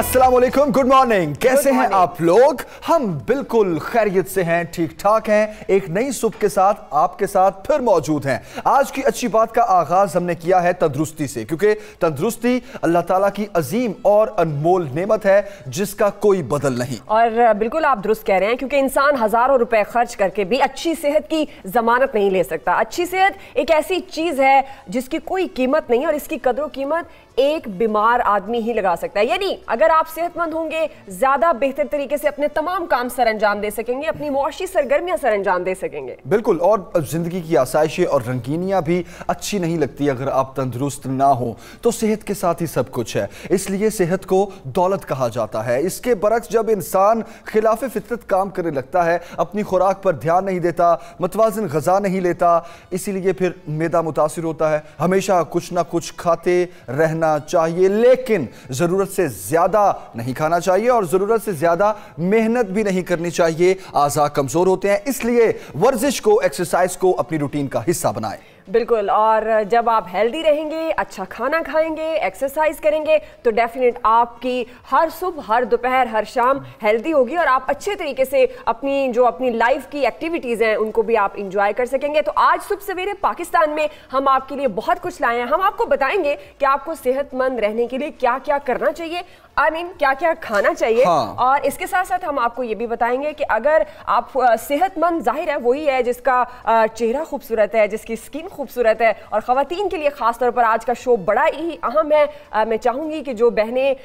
अस्सलाम वालेकुम, good morning. कैसे हैं आप लोग? हम बिल्कुल खैरियत से हैं, ठीक ठाक हैं। एक नई सुबह के साथ आपके साथ फिर मौजूद हैं। आज की अच्छी बात का आगाज हमने किया है तंदुरुस्ती से, क्योंकि तंदुरुस्ती अल्लाह ताला की अजीम और अनमोल नेमत है जिसका कोई बदल नहीं। और बिल्कुल आप दुरुस्त कह रहे हैं, क्योंकि इंसान हजारों रुपए खर्च करके भी अच्छी सेहत की जमानत नहीं ले सकता। अच्छी सेहत एक ऐसी चीज है जिसकी कोई कीमत नहीं, और इसकी कदर कीमत एक बीमार आदमी ही लगा सकता है। यानी अगर आप सेहतमंद होंगे, ज्यादा बेहतर तरीके से अपने तमाम काम सर अंजाम दे सकेंगे, अपनी मुआशी सरगर्मियां सर अंजाम दे सकेंगे। बिल्कुल, और जिंदगी की आसाइशें और रंगीनियां भी अच्छी नहीं लगती अगर आप तंदुरुस्त ना हो। तो सेहत के साथ ही सब कुछ है, इसलिए सेहत को दौलत कहा जाता है। इसके बरक्स जब इंसान खिलाफ फितरत काम करने लगता है, अपनी खुराक पर ध्यान नहीं देता, मतवाज़िन ग़िज़ा नहीं लेता, इसीलिए फिर मैदा मुतासिर होता है। हमेशा कुछ ना कुछ खाते रहना चाहिए, लेकिन जरूरत से ज्यादा नहीं खाना चाहिए और जरूरत से ज्यादा मेहनत भी नहीं करनी चाहिए। आज़ा कमजोर होते हैं, इसलिए वर्जिश को, एक्सरसाइज को अपनी रूटीन का हिस्सा बनाएं। बिल्कुल, और जब आप हेल्दी रहेंगे, अच्छा खाना खाएंगे, एक्सरसाइज करेंगे, तो डेफिनेट आपकी हर सुबह, हर दोपहर, हर शाम हेल्दी होगी और आप अच्छे तरीके से अपनी लाइफ की एक्टिविटीज़ हैं उनको भी आप इंजॉय कर सकेंगे। तो आज सुबह सवेरे पाकिस्तान में हम आपके लिए बहुत कुछ लाए हैं। हम आपको बताएंगे कि आपको सेहतमंद रहने के लिए क्या क्या करना चाहिए, क्या क्या खाना चाहिए। हाँ। और इसके साथ साथ हम आपको ये भी बताएंगे कि अगर आप सेहतमंद, जाहिर है वही है जिसका चेहरा खूबसूरत है, जिसकी स्किन खूबसूरत है, और ख़वातीन के लिए खास तौर पर आज का शो बड़ा ही अहम है। मैं चाहूंगी कि जो बहनें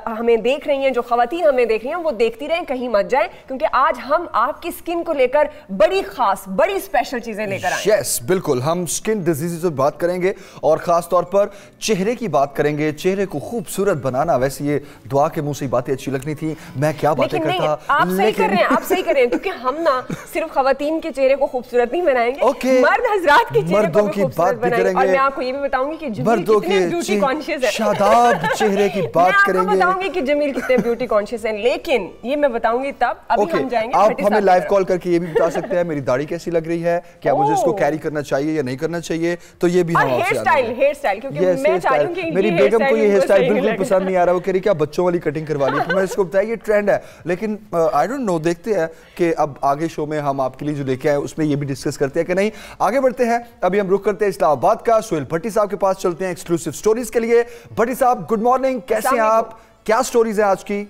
हमें देख रही हैं, जो ख़वातीन हमें देख रही हैं, वो देखती रहें, कहीं मत जाएं, क्योंकि आज हम आपकी स्किन को लेकर बड़ी खास, बड़ी स्पेशल चीजें लेकर आए। यस, बिल्कुल, हम स्किन डिजीज पर बात करेंगे और खास तौर पर चेहरे की बात करेंगे। चेहरे को खूबसूरत बनाना, वैसे ये दुआ के मुंह से बातें अच्छी लगनी थी, मैं क्या बातें करता। आप सही कर रहे हैं, आप सही कर रहे हैं, क्योंकि हम ना सिर्फ खवातीन के चेहरे को खूबसूरत नहीं बनाएंगे, मर्द हजरात के चेहरे को भी खूबसूरत बनाएंगे। और मैं आपको ये भी बताऊंगी कि जमील कितने ब्यूटी कॉन्शियस है, शादाब चेहरे की बात करेंगे। मैं बताऊंगी कि जमील कितने ब्यूटी कॉन्शियस है, लेकिन ये मैं बताऊंगी तब। अभी हम जाएंगे, आप हमें लाइव कॉल करके ये भी बता सकते हैं मेरी दाढ़ी कैसी लग रही है, क्या मुझे इसको कैरी करना चाहिए या नहीं करना चाहिए, तो ये भी हम हेयर स्टाइल, क्योंकि मैं चाह रही हूं कि मेरी बेगम को ये हेयर स्टाइल बिल्कुल पसंद नहीं आ रहा। वो कह रही क्या बच्चों वाली कटिंग करवा ली, तो मैं इसको बताया ये ट्रेंड है, लेकिन आई डोंट नो, देखते हैं कि अब आगे शो में हम आपके लिए जो लेके आए उसमें ये भी डिस्कस करते हैं कि नहीं। आगे बढ़ते हैं, अभी हम रुक करते हैं इस्लामाबाद का, सोहेल भट्टी साहब के पास चलते हैं एक्सक्लूसिव स्टोरीज के लिए। भट्टी साहब, गुड मॉर्निंग, कैसे हैं आप? क्या स्टोरीज हैं आज की?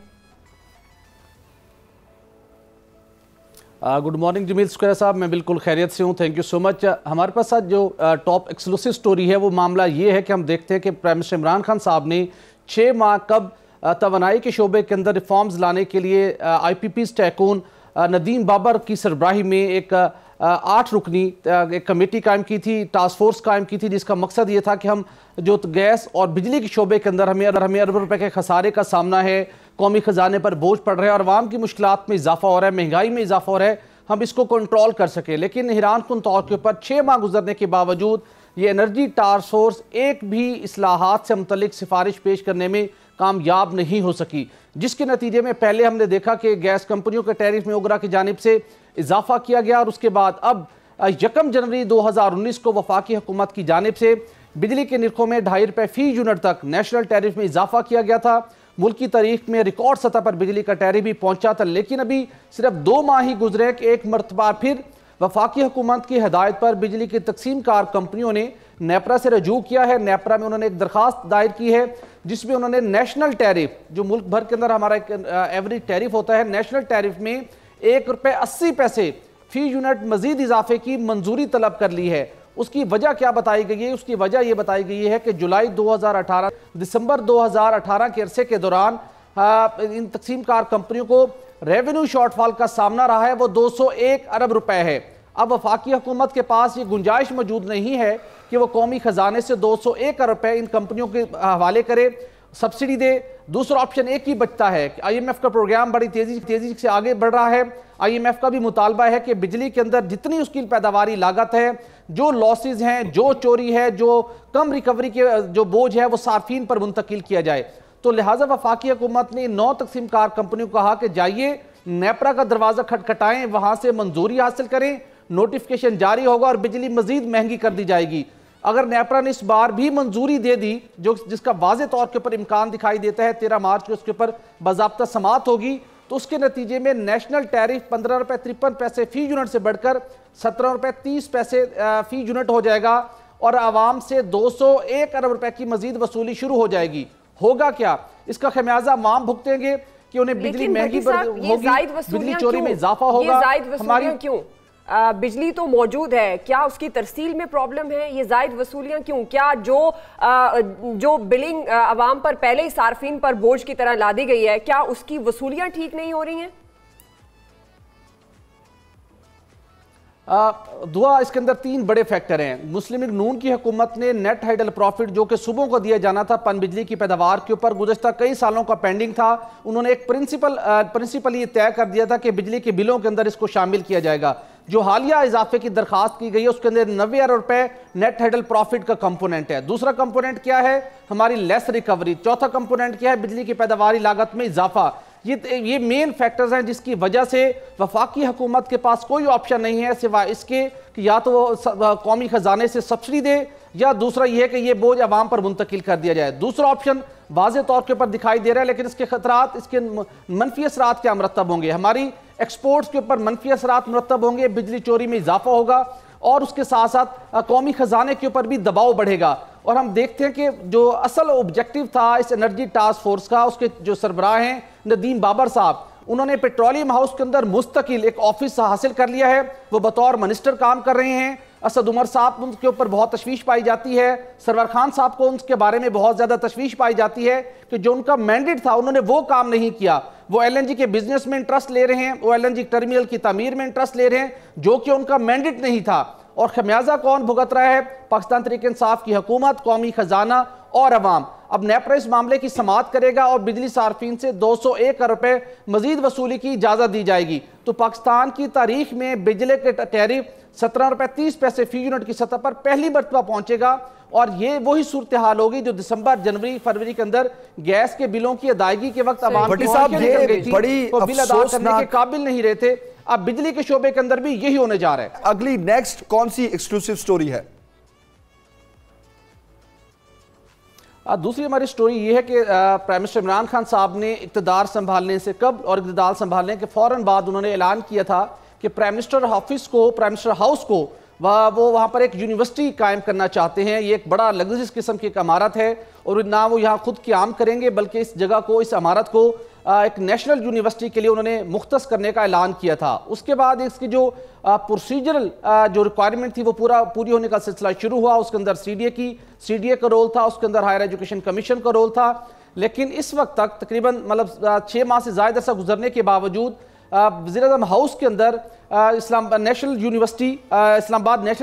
गुड मॉर्निंग जमील स्क्वायर साहब, मैं बिल्कुल खैरियत से हूँ, थैंक यू सो मच। हमारे पास आज जो टॉप एक्सक्लूसिव स्टोरी है वो मामला ये है कि हम देखते हैं कि प्राइम मिनिस्टर इमरान खान साहब ने 6 माह कब तवानाई के शोबे के अंदर रिफॉर्म्स लाने के लिए IPP टैकून नदीम बाबर की सरबराही में एक 8 रुकनी एक कमेटी कायम की थी, टास्क फोर्स कायम की थी, जिसका मकसद ये था कि हम जो गैस और बिजली के शोबे के अंदर हमें अरब रुपए के खसारे का सामना है, कौमी खजाने पर बोझ पड़ रहा है और आवाम की मुश्किलात में इजाफा हो रहा है, महंगाई में इजाफा हो रहा है, हम इसको कंट्रोल कर सके। लेकिन हैरानकुन तौर के ऊपर 6 माह गुजरने के बावजूद ये एनर्जी टास्क फोर्स एक भी इस्लाहात से मुतल्लिक सिफारिश पेश करने में कामयाब नहीं हो सकी, जिसके नतीजे में पहले हमने देखा कि गैस कंपनियों के टैरिफ में ओगरा की जानिब से इजाफा किया गया और उसके बाद अब 1 जनवरी 2019 को वफाकी हुकूमत की जानिब से बिजली के निरखों में 2.5 रुपये फी यूनिट तक नेशनल टैरिफ में इजाफा किया गया था। मुल्क की तारीख में रिकॉर्ड सतह पर बिजली का टैरिफ भी पहुंचा था, लेकिन अभी सिर्फ 2 माह ही गुजरे कि एक मरतबा फिर वफाकी हुकूमत की हिदायत पर बिजली की तकसीम कार कंपनियों ने नेपरा से रजू किया है। नेपरा में उन्होंने एक दरखास्त दायर की है जिसमें उन्होंने नेशनल टैरिफ, जो मुल्क भर के अंदर हमारा एक एवरेज टैरिफ होता है, नेशनल टैरिफ में 1 रुपये 80 पैसे फी यूनिट मजीद इजाफे की मंजूरी तलब कर ली है। उसकी वजह क्या बताई गई है? उसकी वजह यह बताई गई है कि जुलाई 2018 दिसंबर 2018 के अरसे के दौरान इन तकसीम कार कंपनियों को रेवेन्यू शॉर्टफॉल का सामना रहा है, वो 201 अरब रुपए है। अब वफाकी हुकूमत के पास ये गुंजाइश मौजूद नहीं है कि वो कौमी खजाने से 201 अरब रुपए इन कंपनियों के हवाले करे, सब्सिडी दे। दूसरा ऑप्शन एक ही बचता है कि IMF का प्रोग्राम बड़ी तेजी से आगे बढ़ रहा है। IMF का भी मुतालबा है कि बिजली के अंदर जितनी उसकी पैदावारी लागत है, जो लॉसेज हैं, जो चोरी है, जो कम रिकवरी के जो बोझ है, वो सार्फिन पर मुंतकिल किया जाए। तो लिहाजा वफाकी हुकूमत ने 9 तकसीम कार कंपनियों को कहा कि जाइए नेपरा का दरवाजा खटखटाएं, वहां से मंजूरी हासिल करें, नोटिफिकेशन जारी होगा और बिजली मजीद महंगी कर दी जाएगी। अगर नेपरा ने इस बार भी मंजूरी दे दी, जो जिसका वाज़े तौर के ऊपर इम्कान दिखाई देता है, 13 मार्च को उसके ऊपर बाज़ाब्ता समाअत होगी, तो उसके नतीजे में नेशनल टैरिफ 15 रुपये 53 पैसे फी यूनिट से बढ़कर 17 रुपये 30 पैसे फी यूनिट हो जाएगा और आवाम से 201 अरब रुपए की मजीद वसूली शुरू हो जाएगी। होगा क्या? इसका खमियाजा आवाम भुगतेंगे कि उन्हें बिजली महंगी होगी, बिजली चोरी में इजाफा होगा। हमारी क्यों बिजली तो मौजूद है, क्या उसकी तरसील में प्रॉब्लम है? ये जायद वसूलियां क्यों? क्या जो बिलिंग आवाम पर पहले ही सार्फिन पर बोझ की तरह लादी गई है, क्या उसकी वसूलियां ठीक नहीं हो रही हैं? दुआ इसके अंदर 3 बड़े फैक्टर हैं। मुस्लिम लीग नून की हुकूमत ने नेट हाइडल प्रॉफिट जो कि सुबह को दिया जाना था पन बिजली की पैदावार के ऊपर, गुज़श्ता कई सालों का पेंडिंग था। उन्होंने एक प्रिंसिपल ये तय कर दिया था कि बिजली के बिलों के अंदर इसको शामिल किया जाएगा। जो हालिया इजाफे की दरखास्त की गई है उसके अंदर 90 अरब रुपए नेट हाइडल प्रॉफिट का कंपोनेंट है। दूसरा कंपोनेंट क्या है? हमारी लेस रिकवरी। चौथा कंपोनेंट क्या है? बिजली की पैदावारी लागत में इजाफा। ये मेन फैक्टर्स हैं जिसकी वजह से वफाकी हुकूमत के पास कोई ऑप्शन नहीं है सिवाय इसके कि या तो वो कौमी खजाने से सब्सिडी दे या दूसरा ये है कि ये बोझ आवाम पर मुंतकिल कर दिया जाए। दूसरा ऑप्शन वाज़े तौर के ऊपर दिखाई दे रहा है, लेकिन इसके खतरात, इसके मनफी असरात क्या मरतब होंगे? हमारी एक्सपोर्ट्स के ऊपर मनफी असरात मरतब होंगे, बिजली चोरी में इजाफा होगा और उसके साथ साथ कौमी खजाने के ऊपर भी दबाव बढ़ेगा। और हम देखते हैं कि जो असल ऑब्जेक्टिव था इस एनर्जी टास्क फोर्स का, उसके जो सरबराह हैं नदीम बाबर साहब, उन्होंने पेट्रोलियम हाउस के अंदर मुस्तकिल एक ऑफिस हासिल कर लिया है। वो बतौर मिनिस्टर काम कर रहे हैं। असद उमर साहब उनके ऊपर बहुत तशवीश पाई जाती है। सरवर खान साहब को उनके बारे में बहुत ज्यादा तशवीश पाई जाती है कि जो उनका मैंडेट था उन्होंने वो काम नहीं किया। वो एलएनजी के बिजनेस में इंटरेस्ट ले रहे हैं, वो एलएनजी टर्मिनल की तामीर में इंटरेस्ट ले रहे हैं जो कि उनका मैंडेट नहीं था। और खमियाजा कौन भुगत रहा है? पाकिस्तान तहरीक इंसाफ की हुकूमत, कौमी खजाना और अवाम। अब नेपरा इस मामले की समाअत करेगा और बिजली सार्फिन से 201 अरब रुपए मजीद वसूली की इजाजत दी जाएगी। तो पाकिस्तान की तारीख में बिजली के टैरिफ 17 रुपए 30 पैसे फी यूनिट की सतह पर पहली मरतबा पहुंचेगा और ये वही सूरत हाल होगी जो दिसंबर, जनवरी, फरवरी के अंदर गैस के बिलों की अदायगी के वक्त आवाम की बिल अदा करने के काबिल नहीं रहे थे। अब बिजली के शोबे के अंदर भी यही होने जा रहा है। अगली नेक्स्ट कौन सी एक्सक्लूसिव स्टोरी है? दूसरी हमारी स्टोरी ये है कि प्राइम मिनिस्टर इमरान खान साहब ने इक़्तिदार संभालने से कब और इक़्तिदार संभालने के फौरन बाद उन्होंने ऐलान किया था कि प्राइम मिनिस्टर ऑफिस को, प्राइम मिनिस्टर हाउस को वो वहाँ पर एक यूनिवर्सिटी कायम करना चाहते हैं। ये एक बड़ा लग्जरियस किस्म की एक इमारत है और ना वो यहाँ खुद क़याम करेंगे बल्कि इस जगह को, इस इमारत को एक नेशनल यूनिवर्सिटी के लिए उन्होंने मुख्तस करने का ऐलान किया था। उसके बाद इसकी जो प्रोसीजरल जो रिक्वायरमेंट थी वो पूरी होने का सिलसिला शुरू हुआ। उसके अंदर सीडीए का रोल था, उसके अंदर हायर एजुकेशन कमीशन का रोल था। लेकिन इस वक्त तक तकरीबन 6 माह से ज़्यादा ऐसा गुजरने के बावजूद वज़ीर-ए-आज़म हाउस के अंदर इस्लामाबाद नेशनल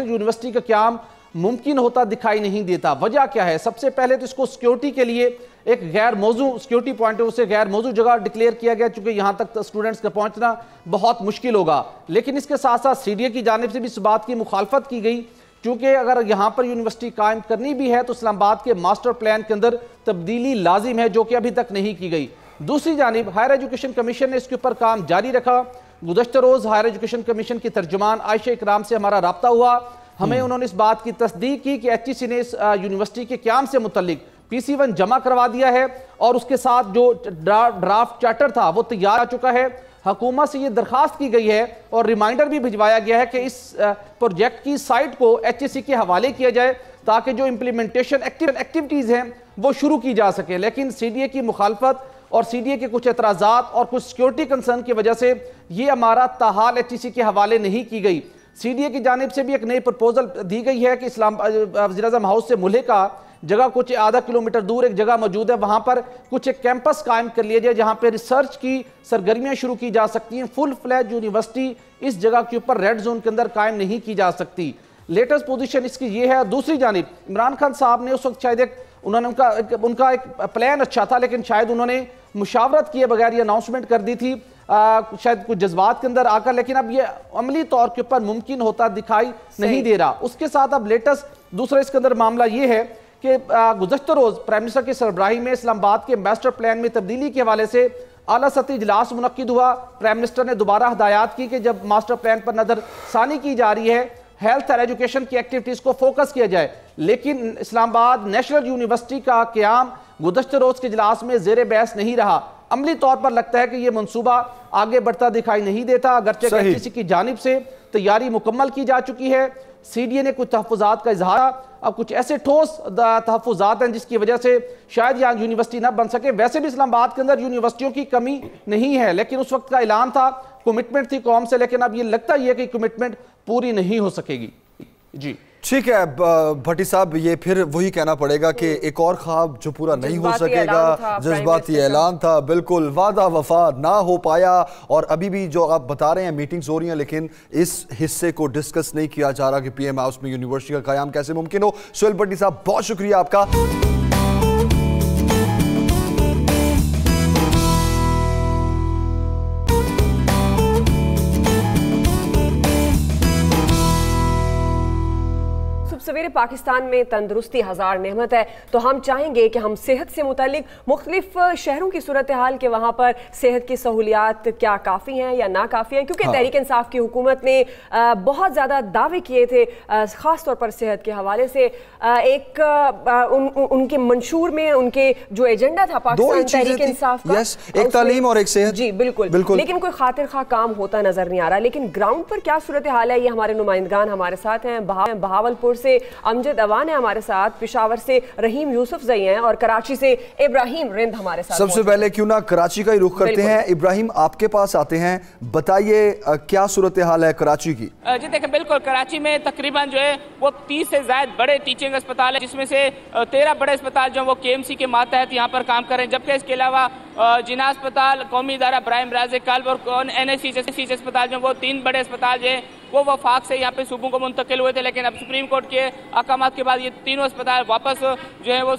यूनिवर्सिटी का क़याम मुमकिन होता दिखाई नहीं देता। वजह क्या है? सबसे पहले तो इसको सिक्योरिटी के लिए एक गैर मौजू, सिक्योरिटी पॉइंट से गैर मौजू जगह डिक्लेयर किया गया, चूंकि यहाँ तक स्टूडेंट्स का पहुँचना बहुत मुश्किल होगा। लेकिन इसके साथ साथ सीडीए की जानिब से भी इस बात की मुखालफत की गई, क्योंकि अगर यहाँ पर यूनिवर्सिटी कायम करनी भी है तो इस्लामाबाद के मास्टर प्लान के अंदर तब्दीली लाजिम है, जो कि अभी तक नहीं की गई। दूसरी जानिब हायर एजुकेशन कमीशन ने इसके ऊपर काम जारी रखा। गुज़श्ता रोज़ हायर एजुकेशन कमीशन की तर्जुमान आयशा इकराम से हमारा रब्ता हुआ। हमें उन्होंने इस बात की तस्दीक की कि एचईसी ने इस यूनिवर्सिटी के क़याम से मुतल्लिक PC1 जमा करवा दिया है और उसके साथ जो ड्राफ्ट चार्टर था वो तैयार आ चुका है। हुकूमत से ये दरखास्त की गई है और रिमाइंडर भी भिजवाया गया है कि इस प्रोजेक्ट की साइट को HEC के हवाले किया जाए ताकि जो इम्प्लीमेंटेशन एक्टिविटीज़ हैं वो शुरू की जा सके। लेकिन सीडीए की मुखालफत और सीडीए के कुछ एतराज़ात और कुछ सिक्योरिटी कंसर्न की वजह से ये इमारत ताहाल HEC के हवाले नहीं की गई। सीडीए की जानिब से भी एक नई प्रपोजल दी गई है कि वज़ीर-ए-आज़म हाउस से मुल्हिका जगह कुछ आधा किलोमीटर दूर एक जगह मौजूद है, वहां पर कुछ एक कैंपस कायम कर लिया जाए जहां पर रिसर्च की सरगर्मियां शुरू की जा सकती हैं। फुल फ्लैज यूनिवर्सिटी इस जगह के ऊपर रेड जोन के अंदर कायम नहीं की जा सकती। लेटेस्ट पोजीशन इसकी ये है। दूसरी जानिब इमरान खान साहब ने उस वक्त शायद उनका एक प्लान अच्छा था, लेकिन शायद उन्होंने मुशावरत किए बगैर ये अनाउंसमेंट कर दी थी, शायद कुछ जज्बात के अंदर आकर, लेकिन अब ये अमली तौर के ऊपर मुमकिन होता दिखाई नहीं दे रहा। उसके साथ अब लेटेस्ट दूसरा इसके अंदर मामला ये है कि गुज़श्ता रोज़ प्राइम मिनिस्टर की सरबराही में इस्लामाबाद के मास्टर प्लान में तब्दीली के हवाले से आला सतही इजलास मुनक्किद हुआ। प्राइम मिनिस्टर ने दोबारा हदायत की कि जब मास्टर प्लान पर नजर सानी की जा रही है, हेल्थ और एजुकेशन की एक्टिविटीज को फोकस किया जाए। लेकिन इस्लामाबाद नेशनल यूनिवर्सिटी का क़याम गुज़श्ता रोज़ के इजलास में ज़ेर बहस नहीं रहा। अमली तौर पर लगता है कि यह मनसूबा आगे बढ़ता दिखाई नहीं देता, अगरचे किसी की जानिब से तैयारी मुकम्मल की जा चुकी है। CDA ने कुछ तहफ़्फ़ुज़ात का इजहार, अब कुछ ऐसे ठोस तहफ़्फ़ुज़ात हैं जिसकी वजह से शायद यहाँ यूनिवर्सिटी ना बन सके। वैसे भी इस्लामाबाद के अंदर यूनिवर्सिटियों की कमी नहीं है, लेकिन उस वक्त का ऐलान था, कमिटमेंट थी कौम से, लेकिन अब ये लगता ही है कि कमिटमेंट पूरी नहीं हो सकेगी। जी ठीक है भट्टी साहब, ये फिर वही कहना पड़ेगा कि एक और ख्वाब जो पूरा नहीं हो सकेगा, जज्बाती ऐलान था, बिल्कुल वादा वफा ना हो पाया। और अभी भी जो आप बता रहे हैं मीटिंग्स हो रही हैं, लेकिन इस हिस्से को डिस्कस नहीं किया जा रहा कि PM हाउस में यूनिवर्सिटी का क़याम कैसे मुमकिन हो। सुहेल भट्टी साहब, बहुत शुक्रिया आपका। सवेरे पाकिस्तान में तंदुरुस्ती हजार नेमत है, तो हम चाहेंगे कि हम सेहत से मुतालिक मुख्तलिफ शहरों की सूरत हाल के वहाँ पर सेहत की सहूलियात क्या काफ़ी हैं या ना काफ़ी हैं, क्योंकि तहरीक इंसाफ की हुकूमत ने बहुत ज़्यादा दावे किए थे ख़ास तौर पर सेहत के हवाले से। उनके मंशूर में उनके जो एजेंडा था पाकिस्तान तहरीक इंसाफ का, एक तालीम और एक सेहत। जी बिल्कुल, लेकिन कोई खातिर खा काम होता नजर नहीं आ रहा। लेकिन ग्राउंड पर क्या सूरत हाल है, ये हमारे नुमाइंदगान हमारे साथ हैं। बहावलपुर से अमजद अवान है हमारे साथ, पेशावर से रहीम यूसुफ जई हैं और कराची से इब्राहिम रिंद हमारे साथ। सबसे पहले क्यों ना कराची का ही रुख करते हैं। इब्राहिम, आपके पास आते हैं, बताइए क्या सूरत हाल है कराची की। जी देखें, बिल्कुल कराची में तकरीबन जो है वो 30 से ज्यादा बड़े टीचिंग अस्पताल है, जिसमें से 13 बड़े अस्पताल जो वो KMC के मातहत यहाँ पर काम कर रहे हैं, जबकि इसके अलावा जिना अस्पताल, कौमी इदारा ब्राहिम राज़ कल्ब और NHC अस्पताल जो वो 3 बड़े अस्पताल जो है वो वफाक से यहाँ पे सूबों को मुंतकिल हुए थे। लेकिन अब सुप्रीम कोर्ट के अहकामात के बाद ये तीनों अस्पताल वापस जो है वो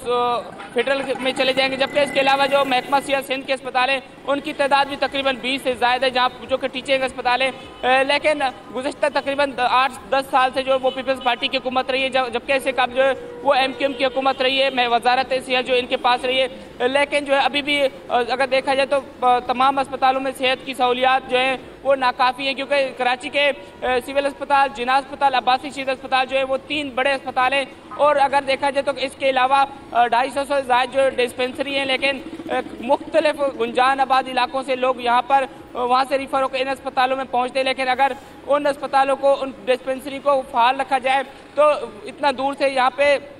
फेडरल में चले जाएंगे, जबकि इसके अलावा जो महकमा सियासत सिंध के अस्पताल हैं उनकी तादाद भी तकरीबन 20 से ज़्यादा है, जहाँ जो कि टीचिंग अस्पताल है। लेकिन गुज़श्ता तकरीबन 8-10 साल से जो वो पीपल्स पार्टी की हुकूमत रही है, जबकि इससे कब जो है वो MQM की हुकूमत रही है, वजारत सेहत जो इनके पास रही है। लेकिन जो है अभी भी अगर देखा जाए तो तमाम अस्पतालों में सेहत की सहूलियात जो है वो नाकाफ़ी है, क्योंकि कराची के सिविल अस्पताल, जिना अस्पताल, अब्बासी शहीद अस्पताल जो है वो 3 बड़े अस्पताल हैं। और अगर देखा जाए तो इसके अलावा 250 से ज़्यादा जो डिस्पेंसरी हैं, लेकिन मुख्तलिफ गुंजान आबाद इलाकों से लोग यहाँ पर वहाँ से रिफ़र होकर इन अस्पतालों में पहुँचते हैं। लेकिन अगर उन अस्पतालों को, उन डिस्पेंसरी को फ़ाल रखा जाए तो इतना दूर से यहाँ पे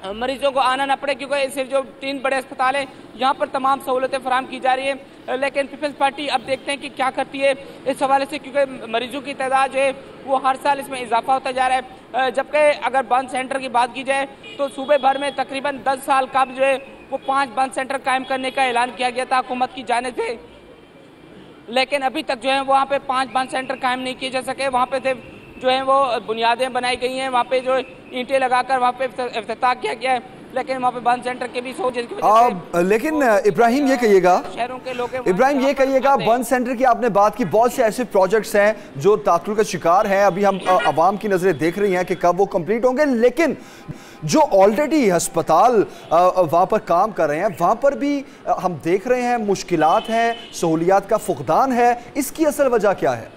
मरीजों को आना ना पड़े, क्योंकि सिर्फ जो 3 बड़े अस्पताल हैं यहाँ पर तमाम सहूलतें फराहम की जा रही हैं। लेकिन पीपल्स पार्टी अब देखते हैं कि क्या करती है इस हवाले से, क्योंकि मरीजों की तादाद जो है वो हर साल इसमें इजाफा होता जा रहा है। जबकि अगर बंद सेंटर की बात की जाए तो सूबे भर में तकरीबन 10 साल कब जो है वो 5 बंद सेंटर कायम करने का ऐलान किया गया था हुकूमत की जानिब से, लेकिन अभी तक जो है वहाँ पे 5 बंद सेंटर कायम नहीं किए जा सके। वहाँ पे सिर्फ जो है वो बुनियादें बनाई गई हैं, वहाँ पे जो ईंटें लगाकर वहाँ पे इफ्तिताह किया गया है, लेकिन वहाँ पे बंद सेंटर के भी सोच इसकी वजह से। लेकिन इब्राहिम ये कहिएगा, शहरों के लोग, इब्राहिम ये कहिएगा, बंद सेंटर की आपने बात की, बहुत से ऐसे प्रोजेक्ट्स हैं जो तातुल का शिकार हैं, अभी हम आवाम की नजरें देख रही हैं कि कब वो कंप्लीट होंगे। लेकिन जो ऑलरेडी अस्पताल वहाँ पर काम कर रहे हैं, वहाँ पर भी हम देख रहे हैं मुश्किलात हैं, सहूलियात का फुकदान है। इसकी असल वजह क्या है?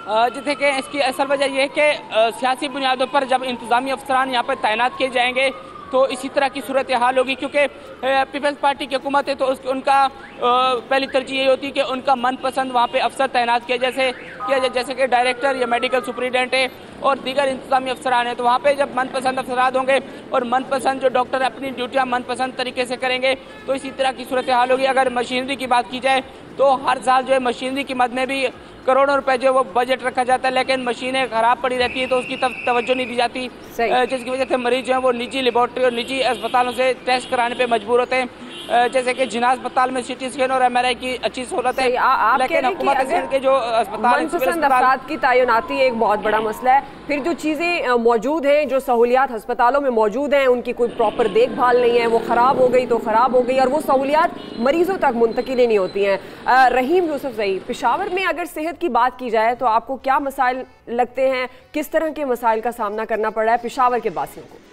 जी देखिए, इसकी असल वजह यह है कि सियासी बुनियादों पर जब इंतजामी अफसरान यहाँ पर तैनात किए जाएंगे तो इसी तरह की सूरत हाल होगी, क्योंकि पीपल्स पार्टी की हुकूमत है तो उनका पहली तरजीह ये होती है कि उनका मनपसंद वहाँ पे अफसर तैनात किया जाए, जैसे कि डायरेक्टर या मेडिकल सुपरिटेंडेंट है और दीगर इंतजामी अफसरान हैं। तो वहाँ पे जब मनपसंद अफसरात होंगे और मनपसंद जो डॉक्टर अपनी ड्यूटियाँ मनपसंद तरीके से करेंगे तो इसी तरह की सूरत हाल होगी। अगर मशीनरी की बात की जाए तो हर साल जो है मशीनरी की मद में भी करोड़ों रुपए जो वो बजट रखा जाता है, लेकिन मशीनें खराब पड़ी रहती है तो उसकी तवज्जो नहीं दी जाती, जिसकी वजह से मरीज जो है वो निजी लेबॉर्ट्री और निजी अस्पतालों से टेस्ट कराने पे मजबूर होते हैं। जैसे कि जिना अस्पताल में CT स्कैन और MRI की अच्छी सहूलत है, लेकिन हुकूमत के जो अस्पताल की तैनाती एक बहुत बड़ा मसला है। फिर जो चीज़ें मौजूद हैं, जो सहूलियात अस्पतालों में मौजूद हैं, उनकी कोई प्रॉपर देखभाल नहीं है, वो ख़राब हो गई तो ख़राब हो गई और वो सहूलियात मरीजों तक मुंतकिल नहीं होती हैं। रहीम यूसुफ जई, पेशावर में अगर सेहत की बात की जाए तो आपको क्या मसाइल लगते हैं, किस तरह के मसाइल का सामना करना पड़ रहा है पेशावर के वासियों को?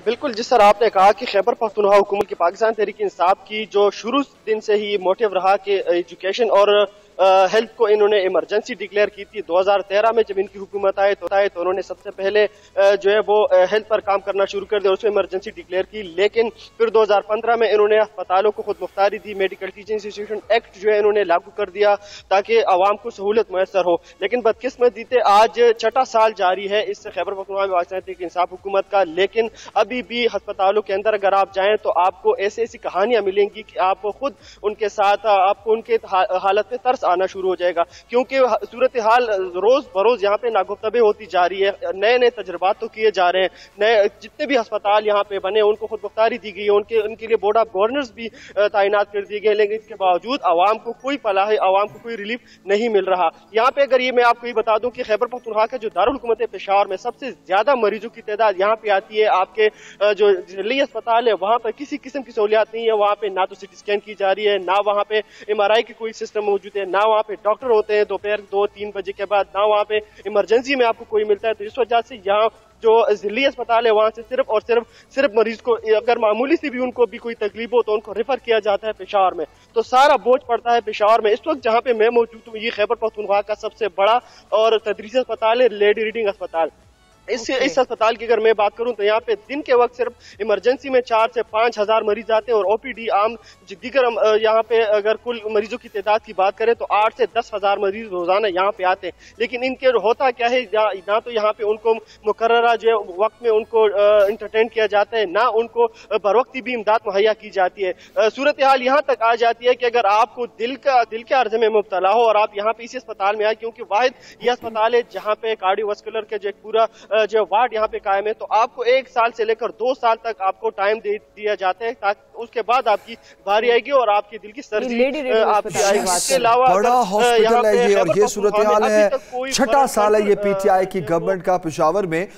बिल्कुल, जिस तरह आपने कहा कि खैबर पख्तूनख्वा हुकूमत की पाकिस्तान तहरीक इंसाफ की जो शुरू दिन से ही मोटिव रहा कि एजुकेशन और हेल्थ को इन्होंने इमरजेंसी डिक्लेयर की थी। 2013 में जब इनकी हुकूमत आए तो उन्होंने सबसे पहले जो है वो हेल्थ पर काम करना शुरू कर दिया, उसमें इमरजेंसी डिक्लेयर की। लेकिन फिर 2015 में इन्होंने अस्पतालों को खुद मुख्तारी दी, मेडिकल टीचिंग इंस्टीट्यूशन एक्ट जो है इन्होंने लागू कर दिया ताकि आवाम को सहूलत मैसर हो। लेकिन बदकिस्मती से आज छठा साल जारी है इस खैबर पख्तूनख्वा में तहरीक इंसाफ हुकूमत का, लेकिन अभी भी अस्पतालों के अंदर अगर आप जाएं तो आपको ऐसी ऐसी कहानियां मिलेंगी कि आप खुद उनके साथ आपको उनके हालत में तरस आना शुरू हो जाएगा, क्योंकि सूरत हाल रोज बरोज यहाँ पे नागुफ्तबे होती जा रही है। नए नए तजर्बात तो किए जा रहे हैं, नए जितने भी अस्पताल यहाँ पे बने उनको खुद मुख्तारी दी गई है, उनके लिए बोर्ड ऑफ गवर्नर्स भी तैनात कर दिए गए, लेकिन इसके बावजूद आवाम को कोई फलाह है, आवाम को कोई रिलीफ नहीं मिल रहा। यहाँ पे अगर ये मैं आपको ये बता दूं कि खैबर पख्तूनख्वा का जो दारुल हुकूमत है पेशावर में सबसे ज्यादा मरीजों की तादाद यहाँ पे आती है। आपके जो जिले अस्पताल है वहाँ पर किसी किस्म की सहूलियात नहीं है, वहाँ पे ना तो सिटी स्कैन की जा रही है, ना वहाँ पे MRI की कोई सिस्टम मौजूद है, ना वहाँ पे डॉक्टर होते हैं दोपहर 2-3 बजे के बाद, ना वहाँ पे इमरजेंसी में आपको कोई मिलता है। तो इस वजह से यहाँ जो जिली अस्पताल है वहां से सिर्फ और सिर्फ मरीज को अगर मामूली सी भी उनको भी कोई तकलीफ हो तो उनको रेफर किया जाता है पेशावर में, तो सारा बोझ पड़ता है पेशावर में। इस वक्त जहां पे मैं मौजूद हूँ ये खैबर पख्तूनख्वा का सबसे बड़ा और तदरीसी अस्पताल है, लेडी रीडिंग अस्पताल। इस अस्पताल की अगर मैं बात करूं तो यहाँ पे दिन के वक्त सिर्फ इमरजेंसी में 4 से 5 हजार मरीज आते हैं और OPD आम दीगर यहाँ पे अगर कुल मरीजों की तादाद की बात करें तो 8 से 10 हजार मरीज रोजाना यहाँ पे आते हैं। लेकिन इनके होता क्या है, ना तो यहाँ पे उनको मुकर्ररा जो है वक्त में उनको इंटरटेन किया जाता है, ना उनको बर वक्त भी इमदाद मुहैया की जाती है। सूरत हाल यहाँ तक आ जाती है कि अगर आपको दिल के अर्जे में मुब्तला हो और आप यहाँ पे इसी अस्पताल में आए, क्योंकि वाहिद ये अस्पताल है जहाँ पे कार्डियोवास्कुलर का जो एक पूरा जो वार्ड यहाँ पे कायम है, तो आपको 1 साल से लेकर 2 साल तक आपको टाइम दे दिया जाता है ताकि उसके बाद आपकी बारी आएगी और आपके दिल की सर्जरी आपकी आएगी। इसके अलावा बड़ा हॉस्पिटल है ये और ये सूरत हाल है। छठा साल है ये PTI की गवर्नमेंट का पेशावर में,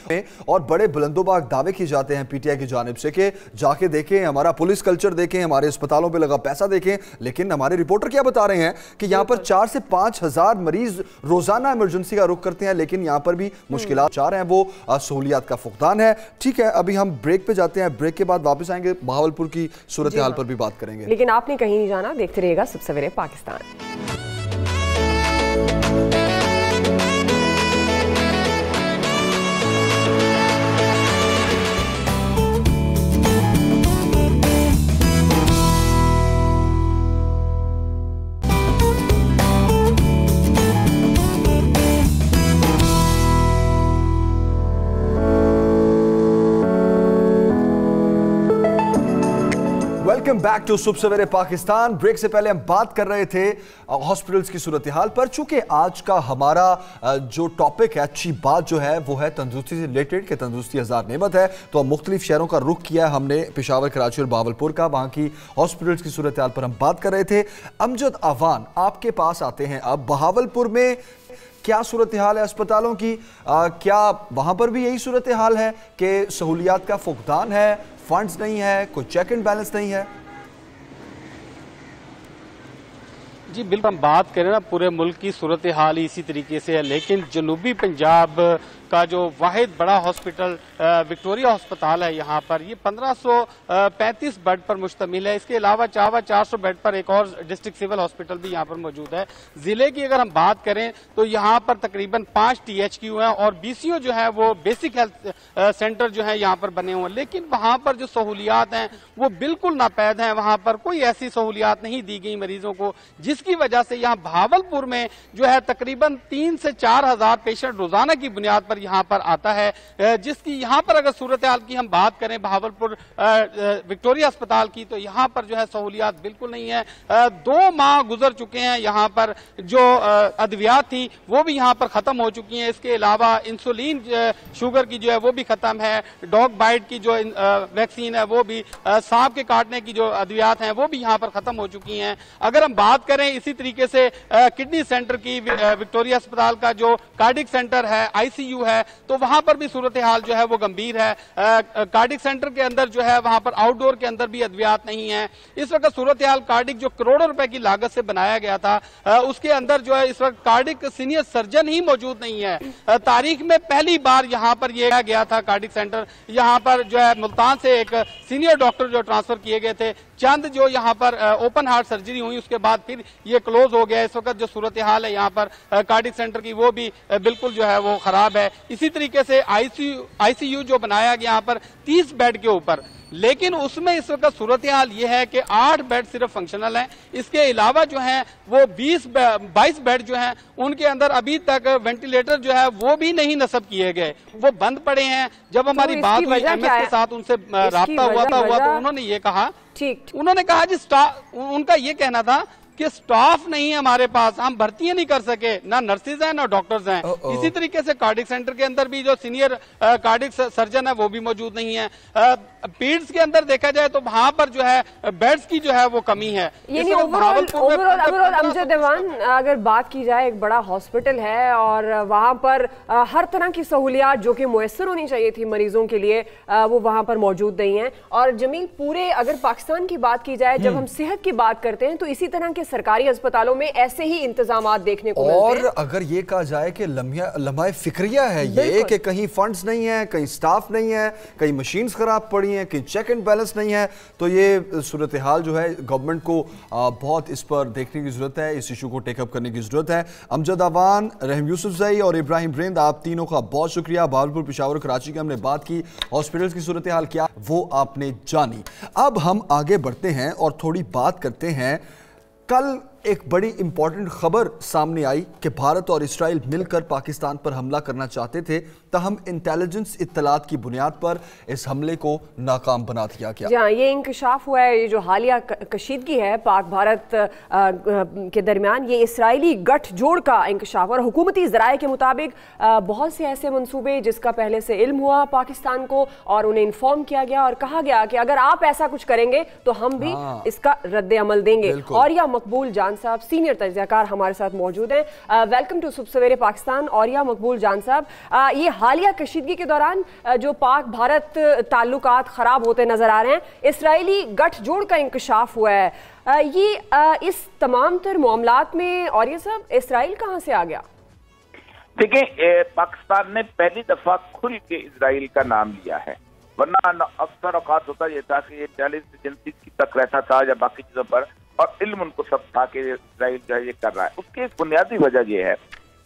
और बड़े बुलंदोबाग दावे किए जाते हैं PTI की जानिब से कि जाके देखें, हमारा पुलिस कल्चर देखें, हमारे अस्पतालों पे लगा पैसा देखें। लेकिन हमारे रिपोर्टर क्या बता रहे हैं कि यहाँ पर 4 से 5 हजार मरीज रोजाना इमरजेंसी का रुख करते हैं, लेकिन यहाँ पर भी मुश्किलात चाह रहे हैं, वो सहूलियात का फुकदान है। ठीक है, अभी हम ब्रेक पे जाते हैं, ब्रेक के बाद वापस आएंगे, बहावलपुर की सूरत हाल पर भी बात करेंगे। लेकिन आपने कहीं नहीं जाना, देखते रहिएगा सब सवेरे पाकिस्तान। वेलकम बैक टू सुबह सवेरे पाकिस्तान। ब्रेक से पहले हम बात कर रहे थे हॉस्पिटल्स की सूरत हाल पर। चूंकि आज का हमारा जो टॉपिक है, अच्छी बात जो है वो है तंदुरुस्ती से रिलेटेड, कि तंदुरुस्ती हजार नेमत है, तो मुख्तलिफ शहरों का रुख किया है हमने, पेशावर, कराची और बहावलपुर का। वहाँ की हॉस्पिटल्स की सूरत हाल पर हम बात कर रहे थे। अमजद अवान आपके पास आते हैं, अब बहावलपुर में क्या सूरत हाल है अस्पतालों की? क्या वहाँ पर भी यही सूरत हाल है कि सहूलियात का फुकदान है, फंड्स नहीं है, कोई चेक एंड बैलेंस नहीं है? जी बिल्कुल, हम बात करें ना पूरे मुल्क की सूरत हाल इसी तरीके से है, लेकिन जनूबी पंजाब का जो वाहिद बड़ा हॉस्पिटल विक्टोरिया अस्पताल है यहाँ पर, ये 1535 बेड पर मुश्तमिल है। इसके अलावा 400 बेड पर एक और डिस्ट्रिक्ट सिविल हॉस्पिटल भी यहाँ पर मौजूद है। जिले की अगर हम बात करें तो यहाँ पर तकरीबन 5 THQ हैं और BCO जो है वो बेसिक हेल्थ सेंटर जो है यहाँ पर बने हुए हैं, लेकिन वहाँ पर जो सहूलियात हैं वो बिल्कुल नापैद हैं। वहाँ पर कोई ऐसी सहूलियात नहीं दी गई मरीजों को, जिसकी वजह से यहाँ बहावलपुर में जो है तकरीबन 3 से 4 हजार पेशेंट रोजाना की बुनियाद पर यहाँ पर आता है, जिसकी यहाँ पर अगर सूरत हाल की हम बात करें बहावलपुर विक्टोरिया अस्पताल की, तो यहाँ पर जो है सहूलियात बिल्कुल नहीं है। 2 माह गुजर चुके हैं, यहाँ पर जो अद्वियात थी वो भी यहाँ पर खत्म हो चुकी हैं। इसके अलावा इंसुलिन शुगर की जो है वो भी खत्म है, डॉग बाइट की जो वैक्सीन है वो भी, सांप के काटने की जो अद्वियात हैं वो भी यहाँ पर खत्म हो चुकी हैं। अगर हम बात करें इसी तरीके से किडनी सेंटर की, विक्टोरिया अस्पताल का जो कार्डिक सेंटर है, ICU है, तो वहां पर भी सूरत हाल जो है वो गंभीर है। कार्डिक सेंटर के अंदर जो है वहां पर आउटडोर के अंदर भी अद्वियात नहीं है। इस वक्त सूरत हाल कार्डिक जो करोड़ों रुपए की लागत से बनाया गया था, उसके अंदर जो है इस वक्त कार्डिक सीनियर सर्जन ही मौजूद नहीं है। तारीख में पहली बार यहाँ पर यह गया था कार्डिक सेंटर, यहाँ पर जो है मुल्तान से एक सीनियर डॉक्टर जो ट्रांसफर किए गए थे, चंद जो यहाँ पर ओपन हार्ट सर्जरी हुई, उसके बाद फिर ये क्लोज हो गया है। इस वक्त जो सूरत हाल है यहाँ पर कार्डियक सेंटर की वो भी बिल्कुल जो है वो खराब है। इसी तरीके से आईसीयू जो बनाया गया यहाँ पर 30 बेड के ऊपर, लेकिन उसमें इस वक्त सूरत हाल ये है कि 8 बेड सिर्फ फंक्शनल हैं। इसके अलावा जो है वो 22 बेड जो हैं उनके अंदर अभी तक वेंटिलेटर जो है वो भी नहीं नस्ब किए गए, वो बंद पड़े हैं। जब हमारी बात हुई एमएस के साथ, उनसे राब्ता हुआ तो उन्होंने ये कहा, उन्होंने कहा जी उनका ये कहना था कि स्टाफ नहीं है हमारे पास, हम भर्तियां नहीं कर सके, ना नर्सेज हैं ना डॉक्टर्स हैं। इसी तरीके से कार्डियक सेंटर के अंदर भी जो सीनियर कार्डियक सर्जन है वो भी मौजूद नहीं है। पीड्स के अंदर देखा जाए तो वहां पर जो है बेड्स की जो है वो कमी है। ओवरऑल अमजद देवान, अगर बात की जाए, एक बड़ा हॉस्पिटल है और वहां पर हर तरह की सहूलियात जो कि मुयस्सर होनी चाहिए थी मरीजों के लिए वो वहां पर मौजूद नहीं है। और जमील, पूरे अगर पाकिस्तान की बात की जाए, जब हम सेहत की बात करते हैं तो इसी तरह के सरकारी अस्पतालों में ऐसे ही इंतजामात देखने को मिलते हैं। और अगर ये कहा जाए कि लम्हा फिक्रिया है ये कि कहीं फंड्स नहीं है, कहीं स्टाफ नहीं है, कहीं मशीन्स खराब पड़ी हैं, कहीं चेक एंड बैलेंस नहीं है, तो ये सूरत हाल जो है गवर्नमेंट को बहुत इस पर देखने की जरूरत है, इस इशू को टेकअप करने की जरूरत है। अमजद अवान, रहम यूसुफजई और इब्राहिम रिंद, आप तीनों का बहुत शुक्रिया। भावलपुर, पेशावर, कराची की हमने बात की, हॉस्पिटल्स की सूरत हाल क्या वो आपने जानी। अब हम आगे बढ़ते हैं और थोड़ी बात करते हैं। कल एक बड़ी इंपॉर्टेंट खबर सामने आई कि भारत और इस्राइल मिलकर पाकिस्तान पर हमला करना चाहते थे, तहम इंटेलिजेंस इत्तलात की बुनियाद पर इस हमले को नाकाम बना दिया गया। जहाँ ये इंकशाफ हुआ है, ये जो हालिया कशीदगी है पाक भारत के दरमियान, ये इसराइली गठजोड़ का इंकशाफ। और हुकूमती ज़राए के मुताबिक बहुत से ऐसे मंसूबे जिसका पहले से इल्म हुआ पाकिस्तान को और उन्हें इन्फॉर्म किया गया और कहा गया कि अगर आप ऐसा कुछ करेंगे तो हम भी इसका रद्द अमल देंगे। और यह मकबूल जान साहब, सीनियर तज्ज़ियाकार, हमारे साथ मौजूद हैं। वेलकम टू सुबह सवेरे पाकिस्तान। और या मकबूल जान साहब, ये हालिया कशीदगी के दौरान जो पाक भारत ताल्लुकात खराब होते नजर आ रहे हैं, इसराइली गठजोड़ का इंकशाफ हुआ है, ये इस तमाम तर मामलात में और ये सब इसराइल कहां से आ गया? देखिए, पाकिस्तान ने पहली दफा खुल के इसराइल का नाम लिया है, वरना अक्सर औकात होता यह था कि इंटेलिजेंस एजेंसी की तक रहता था या बाकी चीजों पर, और इल्म उनको सब था कि इसराइल जो है ये कर रहा है। उसकी एक बुनियादी वजह यह है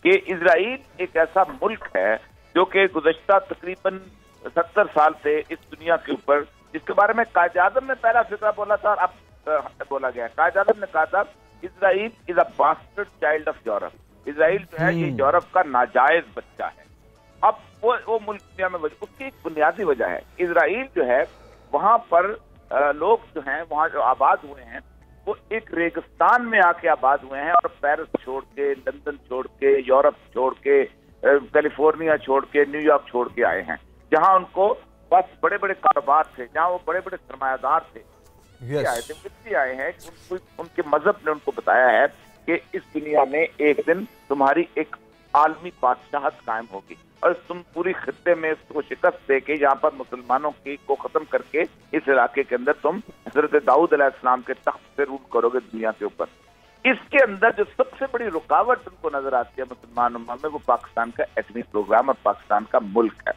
कि इसराइल एक ऐसा मुल्क है जो कि गुज़श्ता तकरीबन 70 साल से इस दुनिया के ऊपर, जिसके बारे में कायद आज़म ने पहला फिक्रा बोला था और अब बोला गया। कायद आज़म ने कहा था Israel is a bastard child of Europe. Israel जो है ये यूरोप का नाजायज बच्चा है। अब वो मुल्क दुनिया में, उसकी एक बुनियादी वजह है, इसराइल जो है वहां पर लोग जो हैं वहां जो आबाद हुए हैं वो एक रेगिस्तान में आके आबाद हुए हैं, और पेरिस छोड़ के, लंदन छोड़ के, यूरोप छोड़ के, कैलिफोर्निया छोड़ के, न्यूयॉर्क छोड़ के आए हैं, जहां उनको बस बड़े बड़े कारोबार थे, जहां वो बड़े बड़े सरमायादार थे। आए थे इसलिए आए हैं कि उनके मजहब ने उनको बताया है कि इस दुनिया में एक दिन तुम्हारी एक आलमी बादशाहत कायम होगी और तुम पूरी खित्ते में इसको शिकस्त दे के यहाँ पर मुसलमानों की को खत्म करके इस इलाके के अंदर तुम हजरत दाऊद अलैहिस्सलाम के तख्त से रूल करोगे दुनिया के ऊपर। इसके अंदर जो सबसे बड़ी रुकावट उनको नजर आती है मुसलमान उम्मा में, वो पाकिस्तान का एटमी प्रोग्राम और पाकिस्तान का मुल्क है।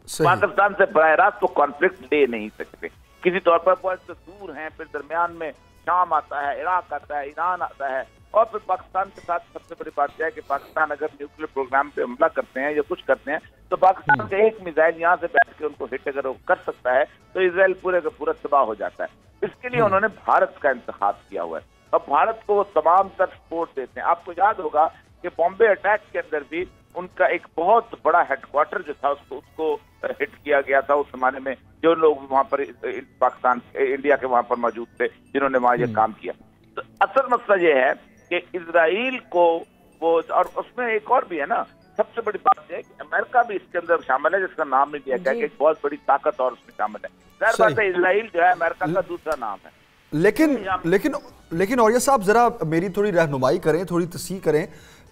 पाकिस्तान से बराह रास्त वो कॉन्फ्लिक्ट ले नहीं सकते, किसी तौर पर वो तो दूर हैं, फिर दरमियान में शाम आता है, इराक आता है, ईरान आता है, और फिर पाकिस्तान के साथ सबसे बड़ी बात यह है कि पाकिस्तान अगर न्यूक्लियर प्रोग्राम पे हमला करते हैं या कुछ करते हैं तो पाकिस्तान का एक मिसाइल यहाँ से बैठ के उनको हिट अगर वो कर सकता है तो इजराइल पूरे का पूरा तबाह हो जाता है। इसके लिए उन्होंने भारत का इंतखाब किया हुआ है और भारत को वो तमाम तर सपोर्ट देते हैं। आपको याद होगा कि बॉम्बे अटैक के अंदर भी उनका एक बहुत बड़ा हेडक्वार्टर जो था उसको हिट किया गया था। उस जमाने में जो लोग वहां पर पाकिस्तान इंडिया के वहां पर मौजूद थे जिन्होंने वहां ये काम किया। तो असल मसला ये है कि इजराइल को वो, और उसमें एक और भी है ना, सबसे बड़ी बात यह है कि अमेरिका भी इसके अंदर शामिल है, जिसका नाम नहीं दिया गया कि एक बहुत बड़ी ताकत और उसमें शामिल है। जाहिर बात है इजराइल जो है अमेरिका का दूसरा नाम है। लेकिन औरिया साहब जरा मेरी थोड़ी रहनुमाई करें, थोड़ी तस्सीह करें,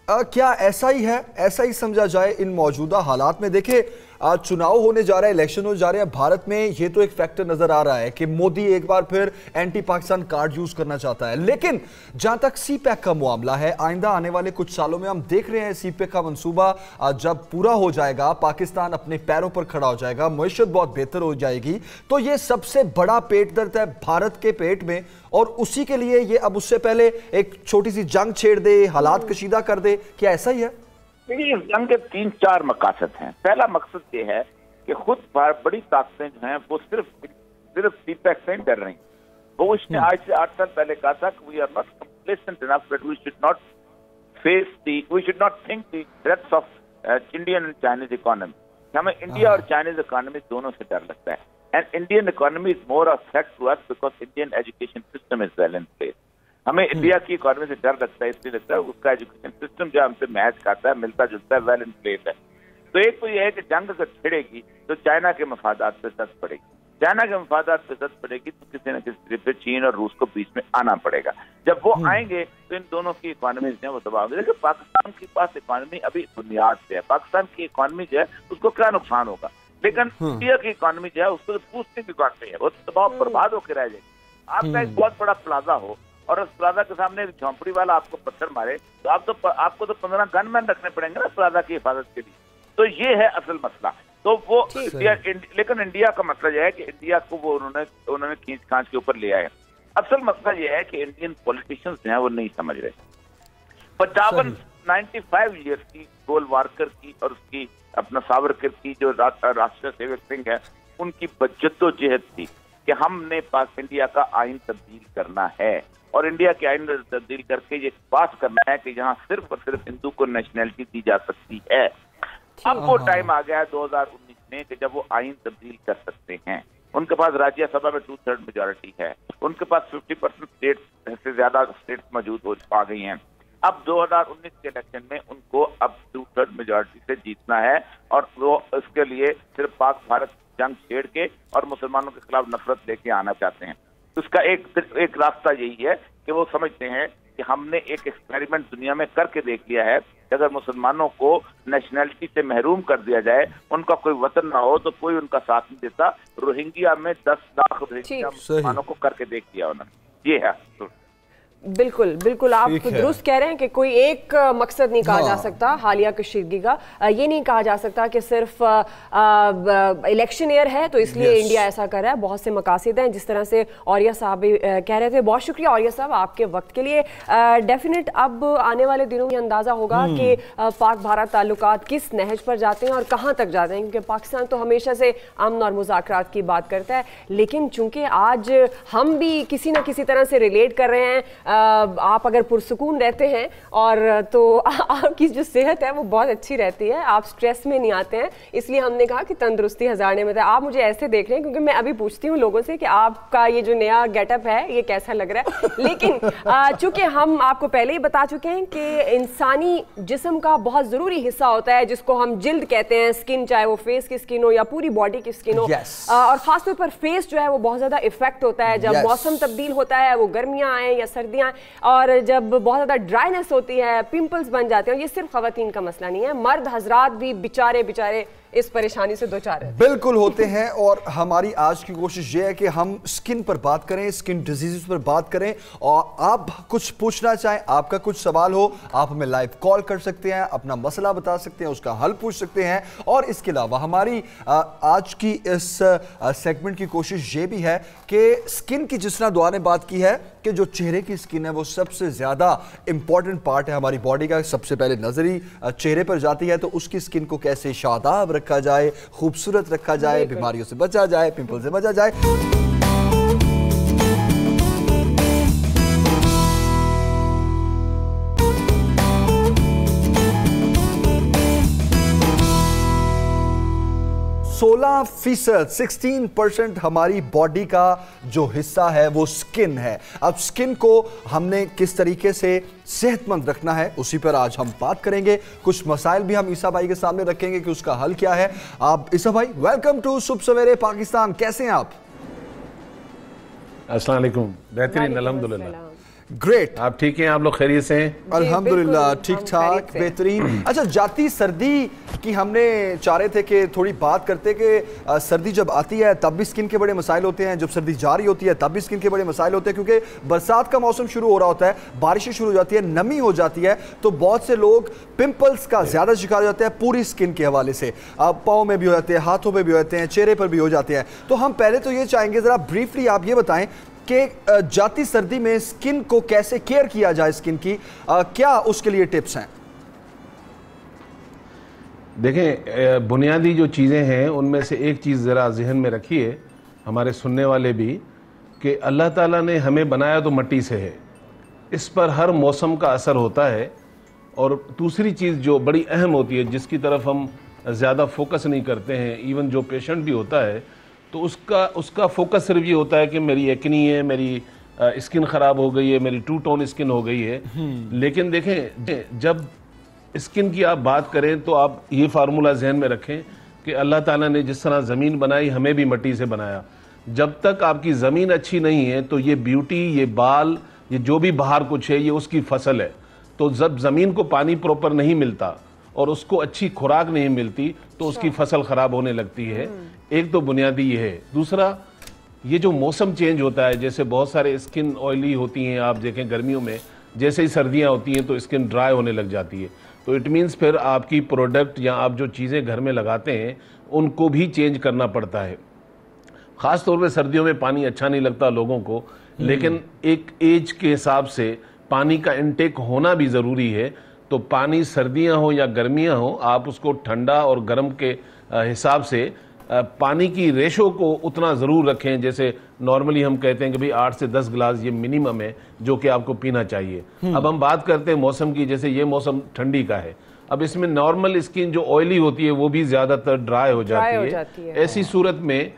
क्या ऐसा ही है, ऐसा ही समझा जाए इन मौजूदा हालात में? देखें, आज चुनाव होने जा रहा है, इलेक्शन होने जा रहे हैं भारत में, ये तो एक फैक्टर नजर आ रहा है कि मोदी एक बार फिर एंटी पाकिस्तान कार्ड यूज करना चाहता है। लेकिन जहां तक सीपैक का मामला है, आइंदा आने वाले कुछ सालों में हम देख रहे हैं सीपैक का मंसूबा जब पूरा हो जाएगा, पाकिस्तान अपने पैरों पर खड़ा हो जाएगा, मईशत बहुत बेहतर हो जाएगी, तो ये सबसे बड़ा पेट दर्द है भारत के पेट में, और उसी के लिए ये अब उससे पहले एक छोटी सी जंग छेड़ दे, हालात कशीदा कर दे, क्या ऐसा ही है? देखिए, इस जंग के 3-4 मकसद हैं। पहला मकसद ये है कि खुद बड़ी ताकतें जो हैं वो सिर्फ सीपैक से डर रही। वो उसने आज से 8 साल पहले कहा था कि we are not complacent enough that we should not think the threats of Indian and Chinese economy. हमें इंडिया और चाइनीज इकोनॉमी दोनों से डर लगता है, and Indian economy is more a threat to us because Indian education system is well in place. हमें India की economy से डर लगता है, इसलिए लगता है उसका एजुकेशन सिस्टम जो हमसे मैच खाता है, मिलता जुलता है, वेल इन प्लेस है। तो एक तो यह है कि जंग अगर छिड़ेगी तो चाइना के मफादात पे जद पड़ेगी, चाइना के मफादात पे जद पड़ेगी तो किसी न किसी तरीके से चीन और रूस को बीच में आना पड़ेगा। जब वो आएंगे तो इन दोनों की इकोनॉमी जो है वो दबाव। देखिए, पाकिस्तान के पास इकोनॉमी अभी बुनियाद पे है, पाकिस्तान की इकोनॉमी जो है उसको क्या नुकसान होगा, लेकिन इंडिया की इकोनॉमी जो है उसको तो पूछने की बात नहीं है, वो दबाव बर्बाद होकर रह जाएगी। आपका एक बहुत बड़ा प्लाजा हो और उस प्लाजा के सामने एक झोंपड़ी वाला आपको पत्थर मारे तो आपको तो 15 गनमैन रखने पड़ेंगे ना प्लाजा की हिफाजत के लिए। तो ये है असल मसला। तो वो लेकिन इंडिया का मसला यह है कि इंडिया को वो उन्होंने खींच खांच के ऊपर ले आए। असल मसला यह है कि इंडियन पॉलिटिशियंस जो है वो नहीं समझ रहे। 95 ईयर्स की गोलवारकर की और उसकी अपना सावरकर की जो राष्ट्रीय सेवक सिंह है, उनकी जद्दोजहद थी कि हमने इंडिया का आइन तब्दील करना है और इंडिया के आइन तब्दील करके ये पास करना है कि यहाँ सिर्फ और सिर्फ हिंदू को नेशनैलिटी दी जा सकती है। अब वो टाइम आ गया है 2019 में कि जब वो आइन तब्दील कर सकते हैं। उनके पास राज्यसभा में 2/3 मेजोरिटी है, उनके पास 50% स्टेट से ज्यादा स्टेट मौजूद आ गई हैं। अब 2019 के इलेक्शन में उनको अब 2/3 मेजोरिटी से जीतना है और वो इसके लिए सिर्फ पाक भारत जंग छेड़ के और मुसलमानों के खिलाफ नफरत लेके आना चाहते हैं। उसका एक रास्ता यही है कि वो समझते हैं कि हमने एक एक्सपेरिमेंट दुनिया में करके देख लिया है कि अगर मुसलमानों को नेशनैलिटी से महरूम कर दिया जाए, उनका कोई वतन ना हो, तो कोई उनका साथ नहीं देता। रोहिंग्या में 10 लाख रोहिंग्या मुसलमानों को करके देख दिया उन्होंने। ये है। बिल्कुल बिल्कुल, आप दुरुस्त कह रहे हैं कि कोई एक मकसद नहीं कहा जा सकता हालिया कशीदगी का। ये नहीं कहा जा सकता कि सिर्फ इलेक्शन ईयर है तो इसलिए इंडिया ऐसा कर रहा है। बहुत से मकासद हैं, जिस तरह से औरिया साहब भी कह रहे थे। बहुत शुक्रिया औरिया साहब आपके वक्त के लिए। डेफिनेट अब आने वाले दिनों में अंदाज़ा होगा कि पाक भारत ताल्लुकात किस नहज पर जाते हैं और कहाँ तक जाते हैं, क्योंकि पाकिस्तान तो हमेशा से अमन और मुज़ाकरात की बात करता है, लेकिन चूंकि आज हम भी किसी न किसी तरह से रिलेट कर रहे हैं। आप अगर पुरसुकून रहते हैं और तो आपकी जो सेहत है वो बहुत अच्छी रहती है, आप स्ट्रेस में नहीं आते हैं, इसलिए हमने कहा कि तंदुरुस्ती हज़ार नेमत है। आप मुझे ऐसे देख रहे हैं क्योंकि मैं अभी पूछती हूँ लोगों से कि आपका ये जो नया गेटअप है ये कैसा लग रहा है। लेकिन चूंकि हम आपको पहले ही बता चुके हैं कि इंसानी जिस्म का बहुत ज़रूरी हिस्सा होता है जिसको हम जिल्द कहते हैं, स्किन, चाहे वो फेस की स्किन हो या पूरी बॉडी की स्किन हो। और ख़ासतौर पर फेस जो है वो बहुत ज़्यादा इफेक्ट होता है जब मौसम तब्दील होता है, वो गर्मियाँ आए या सर्दियाँ, और जब बहुत ज़्यादा ड्राइनेस होती है, पिंपल्स बन जाते हैं। ये सिर्फ ख़वातीन का मसला नहीं है, मर्द हजरात भी बेचारे इस परेशानी से दो चार बिल्कुल होते हैं। और हमारी आज की कोशिश ये है कि हम स्किन पर बात करें, स्किन डिजीज पर बात करें, और आप कुछ पूछना चाहें, आपका कुछ सवाल हो, आप हमें लाइव कॉल कर सकते हैं, अपना मसला बता सकते हैं, उसका हल पूछ सकते हैं। और इसके अलावा हमारी आज की इस सेगमेंट की कोशिश ये भी है कि स्किन की, जिस तरह दुआ ने बात की है कि जो चेहरे की स्किन है वो सबसे ज्यादा इंपॉर्टेंट पार्ट है हमारी बॉडी का, सबसे पहले नजरी चेहरे पर जाती है, तो उसकी स्किन को कैसे शादाब रखा जाए, खूबसूरत रखा जाए, बीमारियों से बचा जाए, पिंपल से बचा जाए। %16 16% हमारी बॉडी का जो हिस्सा है वो स्किन है। अब स्किन को हमने किस तरीके से सेहतमंद रखना है उसी पर आज हम बात करेंगे। कुछ मसाइल भी हम ईसा भाई के सामने रखेंगे कि उसका हल क्या है। आप ईसा भाई, वेलकम टू सुबह सवेरे पाकिस्तान, कैसे हैं आप? अस्सलाम वालेकुम, बेहतरीन अल्हम्दुलिल्लाह। ग्रेट। आप ठीक हैं? आप लोग खैरियत से हैं? अल्हम्दुलिल्लाह ठीक ठाक बेहतरीन। अच्छा, जाती सर्दी की हमने चाह रहे थे कि थोड़ी बात करते कि सर्दी जब आती है तब भी स्किन के बड़े मसाइल होते हैं, जब सर्दी जारी होती है तब भी स्किन के बड़े मसाइल होते हैं, क्योंकि बरसात का मौसम शुरू हो रहा होता है, बारिशें शुरू हो जाती है, नमी हो जाती है, तो बहुत से लोग पिंपल्स का ज्यादा शिकार हो जाते हैं पूरी स्किन के हवाले से। पाँव में भी हो जाते हैं, हाथों में भी हो जाते हैं, चेहरे पर भी हो जाते हैं। तो हम पहले तो ये चाहेंगे जरा ब्रीफली आप ये बताएं कि जाती सर्दी में स्किन को कैसे केयर किया जाए, स्किन की क्या उसके लिए टिप्स हैं? देखें, बुनियादी जो चीज़ें हैं उनमें से एक चीज़ ज़रा जहन में रखिए, हमारे सुनने वाले भी, कि अल्लाह ताला ने हमें बनाया तो मिट्टी से है, इस पर हर मौसम का असर होता है। और दूसरी चीज़ जो बड़ी अहम होती है, जिसकी तरफ हम ज़्यादा फोकस नहीं करते हैं, इवन जो पेशेंट भी होता है तो उसका फोकस सिर्फ ये होता है कि मेरी एक्नी है, मेरी स्किन ख़राब हो गई है, मेरी टू टोन स्किन हो गई है। लेकिन देखें, जब स्किन की आप बात करें तो आप ये फार्मूला जहन में रखें कि अल्लाह ताला ने जिस तरह ज़मीन बनाई, हमें भी मिट्टी से बनाया। जब तक आपकी ज़मीन अच्छी नहीं है तो ये ब्यूटी, ये बाल, ये जो भी बाहर कुछ है, ये उसकी फसल है। तो जब ज़मीन को पानी प्रॉपर नहीं मिलता और उसको अच्छी खुराक नहीं मिलती तो उसकी फसल ख़राब होने लगती है। एक तो बुनियादी ये है। दूसरा, ये जो मौसम चेंज होता है, जैसे बहुत सारे स्किन ऑयली होती हैं, आप देखें गर्मियों में, जैसे ही सर्दियाँ होती हैं तो स्किन ड्राई होने लग जाती है। तो इट मीन्स फिर आपकी प्रोडक्ट या आप जो चीज़ें घर में लगाते हैं उनको भी चेंज करना पड़ता है। ख़ास तौर पे सर्दियों में पानी अच्छा नहीं लगता लोगों को, लेकिन एक एज के हिसाब से पानी का इनटेक होना भी ज़रूरी है। तो पानी सर्दियां हो या गर्मियां हो, आप उसको ठंडा और गर्म के हिसाब से पानी की रेशो को उतना ज़रूर रखें। जैसे नॉर्मली हम कहते हैं कि भाई 8 से 10 गिलास ये मिनिमम है जो कि आपको पीना चाहिए। अब हम बात करते हैं मौसम की, जैसे ये मौसम ठंडी का है, अब इसमें नॉर्मल स्किन जो ऑयली होती है वो भी ज़्यादातर ड्राई हो जाती है। ऐसी सूरत में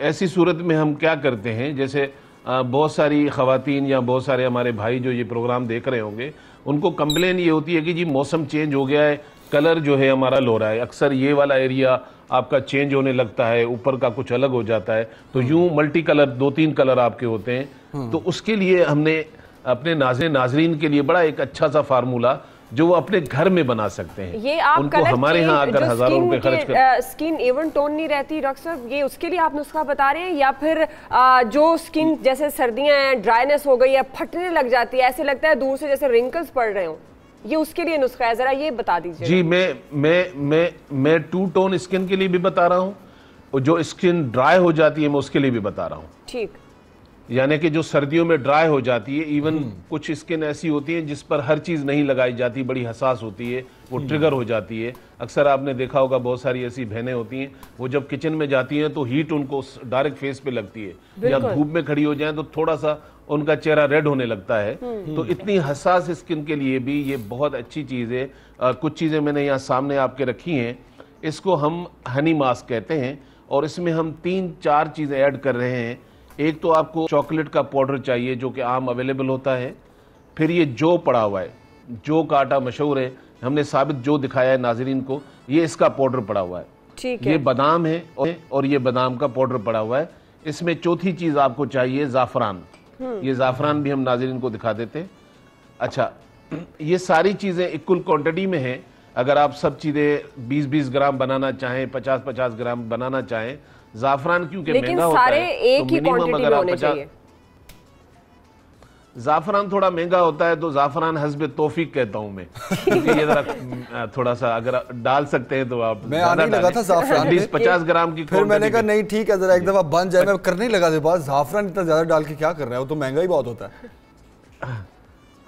ऐसी सूरत में हम क्या करते हैं, जैसे बहुत सारी ख़वातीन या बहुत सारे हमारे भाई जो ये प्रोग्राम देख रहे होंगे, उनको कंप्लेन ये होती है कि जी मौसम चेंज हो गया है, कलर जो है हमारा लो रहा है, अक्सर ये वाला एरिया आपका चेंज होने लगता है, ऊपर का कुछ अलग हो जाता है, तो यूं मल्टी कलर 2-3 कलर आपके होते हैं। तो उसके लिए हमने अपने नाजरीन के लिए बड़ा एक अच्छा सा फार्मूला जो वो अपने घर में बना सकते हैं। ये आप उनको हमारे यहाँ अगर हज़ारों रुपए खर्च कर, स्किन एवन टोन नहीं रहती डॉक्टर साहब, ये उसके लिए आप नुस्खा बता रहे हैं, या फिर जो स्किन जैसे सर्दियां हैं, ड्राइनेस हो गई है, फटने लग जाती है, ऐसे लगता है दूर से जैसे रिंकल्स पड़ रहे हो, ये उसके लिए नुस्खा है, जरा ये बता दीजिए। जी, मैं टू टोन स्किन के लिए भी बता रहा हूँ, और जो स्किन ड्राई हो जाती है मैं उसके लिए भी बता रहा हूँ। ठीक, यानी कि जो सर्दियों में ड्राई हो जाती है, इवन कुछ स्किन ऐसी होती है जिस पर हर चीज़ नहीं लगाई जाती, बड़ी हसास होती है, वो ट्रिगर हो जाती है। अक्सर आपने देखा होगा बहुत सारी ऐसी बहनें होती हैं, वो जब किचन में जाती हैं तो हीट उनको डायरेक्ट फेस पे लगती है, या धूप में खड़ी हो जाए तो थोड़ा सा उनका चेहरा रेड होने लगता है। तो इतनी हसास स्किन के लिए भी ये बहुत अच्छी चीज़ है। कुछ चीज़ें मैंने यहाँ सामने आपके रखी हैं, इसको हम हनी मास्क कहते हैं, और इसमें हम 3-4 चीज़ें ऐड कर रहे हैं। एक तो आपको चॉकलेट का पाउडर चाहिए जो कि आम अवेलेबल होता है, फिर ये जो पड़ा हुआ है, जो का आटा मशहूर है, हमने साबित जो दिखाया है नाजरीन को, ये इसका पाउडर पड़ा हुआ है। ठीक है, ये बादाम है और ये बादाम का पाउडर पड़ा हुआ है। इसमें चौथी चीज़ आपको चाहिए ज़ाफ़रान, ये ज़ाफ़रान भी हम नाजरीन को दिखा देते हैं। अच्छा, ये सारी चीज़ें इक्वल क्वांटिटी में हैं। अगर आप सब चीज़ें 20-20 ग्राम बनाना चाहें, 50-50 ग्राम बनाना चाहें, ज़ाफ़रान क्योंकि महंगा होता है, एक ही क्वांटिटी में होने चाहिए। ज़ाफ़रान थोड़ा महंगा होता है तो ज़ाफ़रान हस्बे तौफीक कहता हूं मैं, क्योंकि ये जरा थोड़ा सा अगर डाल सकते हैं तो आप। मैं आने लगा था ज़ाफ़रान 20-50 ग्राम की, फिर मैंने कहा नहीं ठीक है, जरा एक दफा बन जाए, मैं करने ही लगा था बात, ज़ाफ़रान इतना ज्यादा डाल के क्या कर रहे हैं, वो तो महंगा ही बहुत होता है।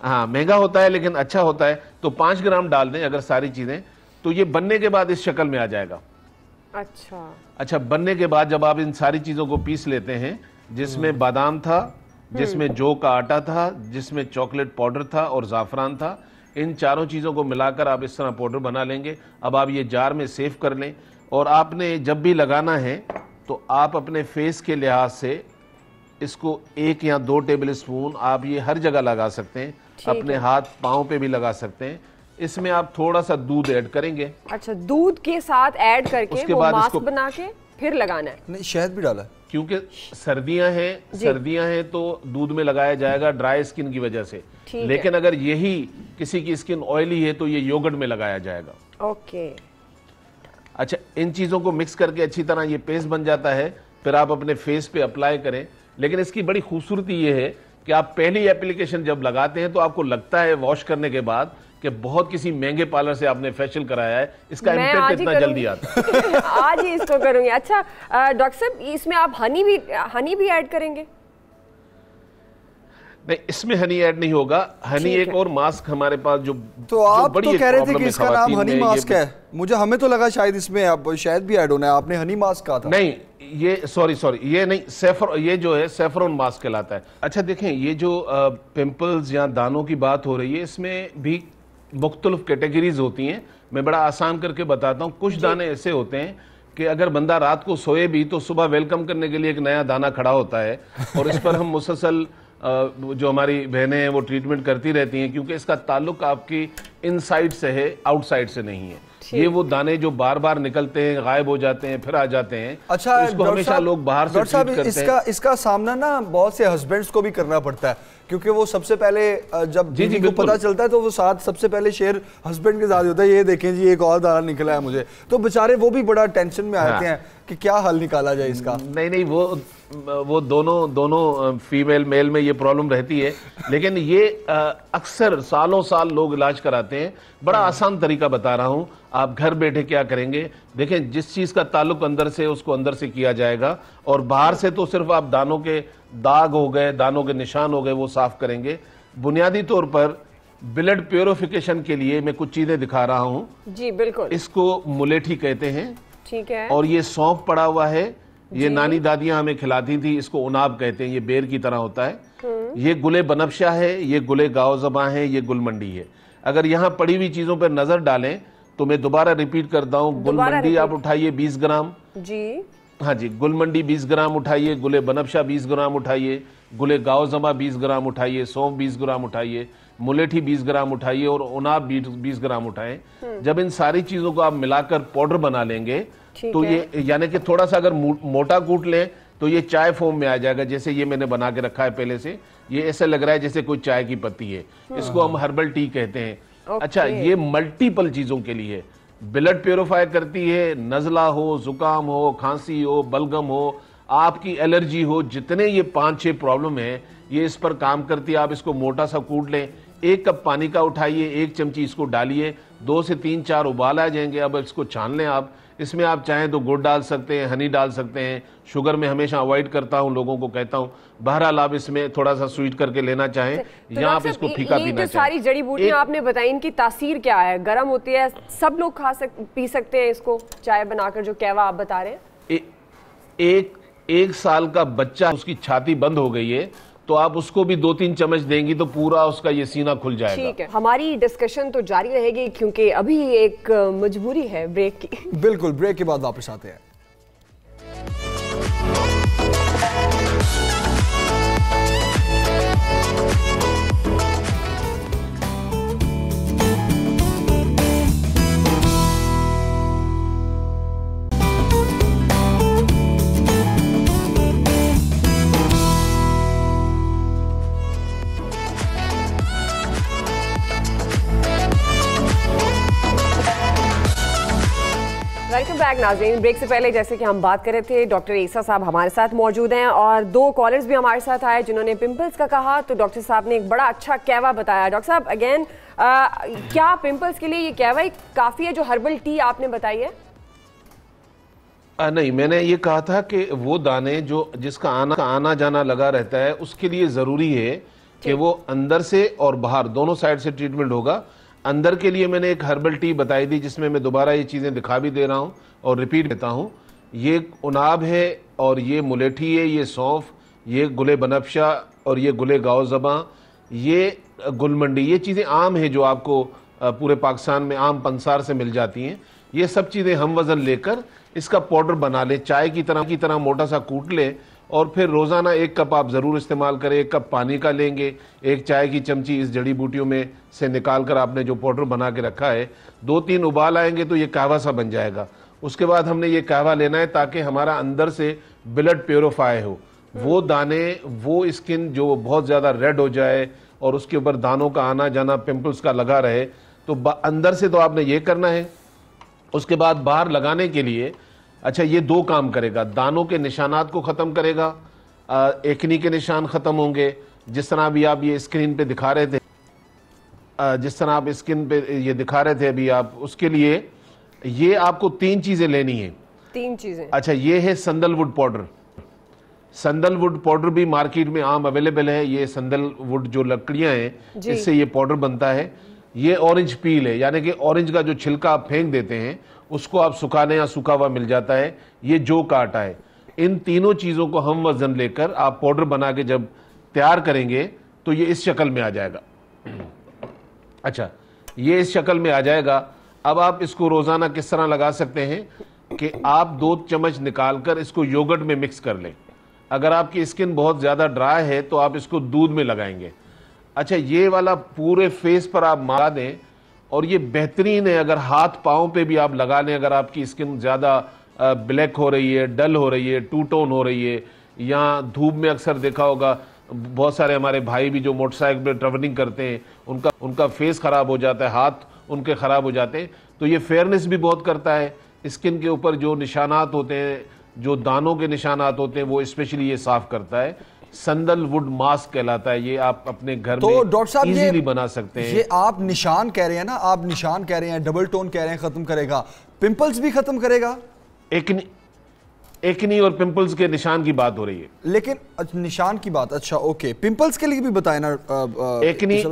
हाँ, महंगा होता है लेकिन अच्छा होता है। तो 5 ग्राम डाल दें अगर सारी चीजें, तो ये बनने के बाद इस शक्ल में आ जाएगा। अच्छा, बनने के बाद जब आप इन सारी चीजों को पीस लेते हैं, जिसमें बादाम था, जिसमें जौ का आटा था, जिसमें चॉकलेट पाउडर था और ज़ाफ़रान था, इन चारों चीज़ों को मिलाकर आप इस तरह पाउडर बना लेंगे। अब आप ये जार में सेव कर लें, और आपने जब भी लगाना है तो आप अपने फेस के लिहाज से इसको 1 या 2 टेबल स्पून आप ये हर जगह लगा सकते हैं, अपने हाथ पाँव पे भी लगा सकते हैं। इसमें आप थोड़ा सा दूध ऐड करेंगे। अच्छा, दूध के साथ ऐड करके वो मास्क बना के फिर लगाना है? नहीं, शहद भी डाला है। क्योंकि सर्दियां हैं तो दूध में लगाया जाएगा ड्राई स्किन की वजह से, लेकिन अगर यही किसी की स्किन ऑयली है तो ये योगर्ट में लगाया जाएगा। ओके, अच्छा, इन चीजों को मिक्स करके अच्छी तरह ये पेस्ट बन जाता है, फिर आप अपने फेस पे अप्लाई करें। लेकिन इसकी बड़ी खूबसूरती ये है कि आप पहली एप्लीकेशन जब लगाते हैं तो आपको लगता है वॉश करने के बाद कि बहुत किसी महंगे पार्लर से आपने फेशियल कराया है, इसका इम्पैक्ट इतना जल्दी आता है। आज ही इसको करूंगी। अच्छा डॉक्टर साहब, इसमें आप हनी भी ऐड करेंगे? नहीं, इसमें हनी ऐड नहीं होगा। हनी एक और मास्क हमारे पास जो तो आप तो कह रहे थे कि इसका नाम हनी मास्क है, हमें तो लगा शायद इसमें अब शायद भी ऐड होना है, आपने हनी मास्क कहा था। नहीं, ये सॉरी ये नहीं, ये जो है सैफरन मास्क कहलाता है। अच्छा देखें, ये जो पिंपल्स या दानों की बात हो रही है, इसमें भी मुख्तलिफ कैटेगरीज होती हैं। मैं बड़ा आसान करके बताता हूँ। कुछ दाने ऐसे होते हैं कि अगर बंदा रात को सोए भी तो सुबह वेलकम करने के लिए एक नया दाना खड़ा होता है, और इस पर हम मुसलसल जो हमारी बहनें हैं वो ट्रीटमेंट करती रहती हैं, क्योंकि इसका ताल्लुक आपकी इनसाइड से है, आउटसाइड से नहीं है। ये वो दाने जो बार बार निकलते हैं, गायब हो जाते हैं, फिर आ जाते हैं। अच्छा, तो इसको हमेशा लोग बाहर से ट्रीट करते हैं। इसका सामना ना बहुत से हस्बैंड्स को भी करना पड़ता है, क्योंकि वो सबसे पहले जब बीवी को पता चलता है तो वो साथ सबसे पहले शेयर हस्बैंड के साथ होता है, ये देखें जी एक और दाना निकला है मुझे, तो बेचारे वो भी बड़ा टेंशन में आते हैं कि क्या हल निकाला जाए इसका। नहीं, वो दोनों फीमेल मेल में ये प्रॉब्लम रहती है, लेकिन ये अक्सर सालों साल लोग इलाज कराते हैं। बड़ा आसान तरीका बता रहा हूं, आप घर बैठे क्या करेंगे, देखें जिस चीज का ताल्लुक अंदर से उसको अंदर से किया जाएगा, और बाहर से तो सिर्फ आप दानों के दाग हो गए, दानों के निशान हो गए, वो साफ करेंगे। बुनियादी तौर पर ब्लड प्योरिफिकेशन के लिए मैं कुछ चीजें दिखा रहा हूं। जी बिल्कुल। इसको मुलेठी कहते हैं, ठीक है। और ये सौंफ पड़ा हुआ है, ये नानी दादियां हमें खिलाती थी, इसको उनाब कहते हैं, ये बेर की तरह होता है। ये गुले बनफशा है, ये गुले गाओ है, ये गुलमंडी है। अगर यहाँ पड़ी हुई चीजों पर नजर डालें तो मैं दोबारा रिपीट करता हूँ, गुलमंडी आप उठाइए 20 ग्राम जी, हाँ जी, गुलमंडी 20 ग्राम उठाइए, गुले बनफशा 20 ग्राम उठाइए, गुले गाओ 20 ग्राम उठाइए, सौंफ 20 ग्राम उठाइए, मुलेठी 20 ग्राम उठाइए, और उनाब 20 ग्राम उठाएं। जब इन सारी चीजों को आप मिलाकर पाउडर बना लेंगे तो ये यानी कि थोड़ा सा अगर मोटा कूट लें तो ये चाय फॉर्म में आ जाएगा। जैसे ये मैंने बना के रखा है पहले से, ये ऐसा लग रहा है जैसे कोई चाय की पत्ती है। इसको हम हर्बल टी कहते हैं। अच्छा, ये मल्टीपल चीजों के लिए ब्लड प्योरीफाई करती है, नजला हो, जुकाम हो, खांसी हो, बलगम हो, आपकी एलर्जी हो, जितने ये 5-6 प्रॉब्लम है ये इस पर काम करती है। आप इसको मोटा सा कूट लें, 1 कप पानी का उठाइए, 1 चमची इसको डालिए, 2 से 3-4 उबाल आ जाएंगे। अब इसको छान लें आप। इसमें आप चाहें तो गुड़ डाल सकते हैं, हनी डाल सकते हैं। शुगर में हमेशा अवॉइड करता हूं, लोगों को कहता हूं। बहरहाल आप इसमें थोड़ा सा स्वीट करके लेना चाहें, तो या आप इसको फीका पीना चाहें। सारी जड़ी बूटियां आपने बताई, इनकी तासीर क्या है? गर्म होती है, सब लोग पी सकते हैं इसको चाय बनाकर, जो कहवा आप बता रहे हैं? एक साल का बच्चा, उसकी छाती बंद हो गई है तो आप उसको भी 2-3 चम्मच देंगी तो पूरा उसका ये सीना खुल जाएगा। ठीक है, हमारी डिस्कशन तो जारी रहेगी क्योंकि अभी एक मजबूरी है ब्रेक की। बिल्कुल, ब्रेक के बाद वापस आते हैं। वेलकम बैक नाज़रीन। ब्रेक से पहले जैसे कि हम बात कर रहे थे, डॉक्टर ईसा साहब हमारे साथ मौजूद हैं और 2 कॉलर्स भी हमारे साथ आए जिन्होंने पिंपल्स का कहा, तो डॉक्टर साहब ने एक बड़ा अच्छा कहवा बताया। डॉक्टर साहब अगेन, क्या पिंपल्स के लिए ये कहवा काफ़ी है जो हर्बल टी आपने बताई है? नहीं, मैंने ये कहा था कि वो दाने जो जिसका आना जाना लगा रहता है उसके लिए ज़रूरी है कि वो अंदर से और बाहर दोनों साइड से ट्रीटमेंट होगा। अंदर के लिए मैंने एक हर्बल टी बताई थी जिसमें मैं दोबारा ये चीज़ें दिखा भी दे रहा हूँ और रिपीट देता हूँ। ये उनाब है और ये मुलेठी है, ये सौंफ, ये गुले बनफशा और ये गुले गाओ ज़बां, ये गुलमंडी, ये चीज़ें आम है जो आपको पूरे पाकिस्तान में आम पंसार से मिल जाती हैं। ये सब चीज़ें हम वज़न लेकर इसका पाउडर बना ले, चाय की तरह मोटा सा कूट ले, और फिर रोज़ाना 1 कप आप ज़रूर इस्तेमाल करें। 1 कप पानी का लेंगे, 1 चाय की चमची इस जड़ी बूटियों में से निकाल कर आपने जो पाउडर बना के रखा है, 2-3 उबाल आएंगे तो ये कहवा सा बन जाएगा। उसके बाद हमने ये कहवा लेना है ताकि हमारा अंदर से ब्लड प्योरीफाई हो, वो दाने, वो स्किन जो बहुत ज़्यादा रेड हो जाए और उसके ऊपर दानों का आना जाना, पिंपल्स का लगा रहे, तो अंदर से तो आपने ये करना है। उसके बाद बाहर लगाने के लिए, अच्छा ये 2 काम करेगा, दानों के निशानात को ख़त्म करेगा, एकनी के निशान ख़त्म होंगे, जिस तरह अभी आप ये स्क्रीन पे दिखा रहे थे, जिस तरह आप स्क्रीन पे ये दिखा रहे थे अभी आप, उसके लिए ये आपको 3 चीज़ें लेनी है। 3 चीज़ें? अच्छा, ये है संदलवुड पाउडर। संदलवुड पाउडर भी मार्केट में आम अवेलेबल है। ये संदलवुड जो लकड़ियां हैं, इससे ये पाउडर बनता है। ये ऑरेंज पील है, यानी कि ऑरेंज का जो छिलका आप फेंक देते हैं उसको आप सुखाने या सूखा हुआ मिल जाता है। ये जो का आटा है। इन तीनों चीज़ों को हम वजन लेकर आप पाउडर बना के जब तैयार करेंगे तो ये इस शक्ल में आ जाएगा। अच्छा, ये इस शक्ल में आ जाएगा। अब आप इसको रोज़ाना किस तरह लगा सकते हैं कि आप 2 चम्मच निकालकर इसको योगर्ट में मिक्स कर लें। अगर आपकी स्किन बहुत ज़्यादा ड्राई है तो आप इसको दूध में लगाएंगे। अच्छा, ये वाला पूरे फेस पर आप मार दें और ये बेहतरीन है। अगर हाथ पाँव पे भी आप लगा लें, अगर आपकी स्किन ज़्यादा ब्लैक हो रही है, डल हो रही है, टू टोन हो रही है, या धूप में अक्सर देखा होगा बहुत सारे हमारे भाई भी जो मोटरसाइकिल पे ट्रैवलिंग करते हैं, उनका फेस ख़राब हो जाता है, हाथ उनके ख़राब हो जाते हैं, तो ये फेयरनेस भी बहुत करता है। स्किन के ऊपर जो निशानात होते हैं, जो दानों के निशानात होते हैं, वो स्पेशली ये साफ करता है। संदलवुड मास्क कहलाता है। ये आप अपने घर तो में डॉक्टर साहब इजीली बना सकते हैं। ये आप निशान कह रहे हैं ना, आप निशान कह रहे हैं, डबल टोन कह रहे हैं खत्म करेगा, पिंपल्स भी खत्म करेगा? एकनी और पिंपल्स के निशान की बात हो रही है। लेकिन निशान की बात, अच्छा ओके, पिंपल्स के लिए भी बताए ना। एकनी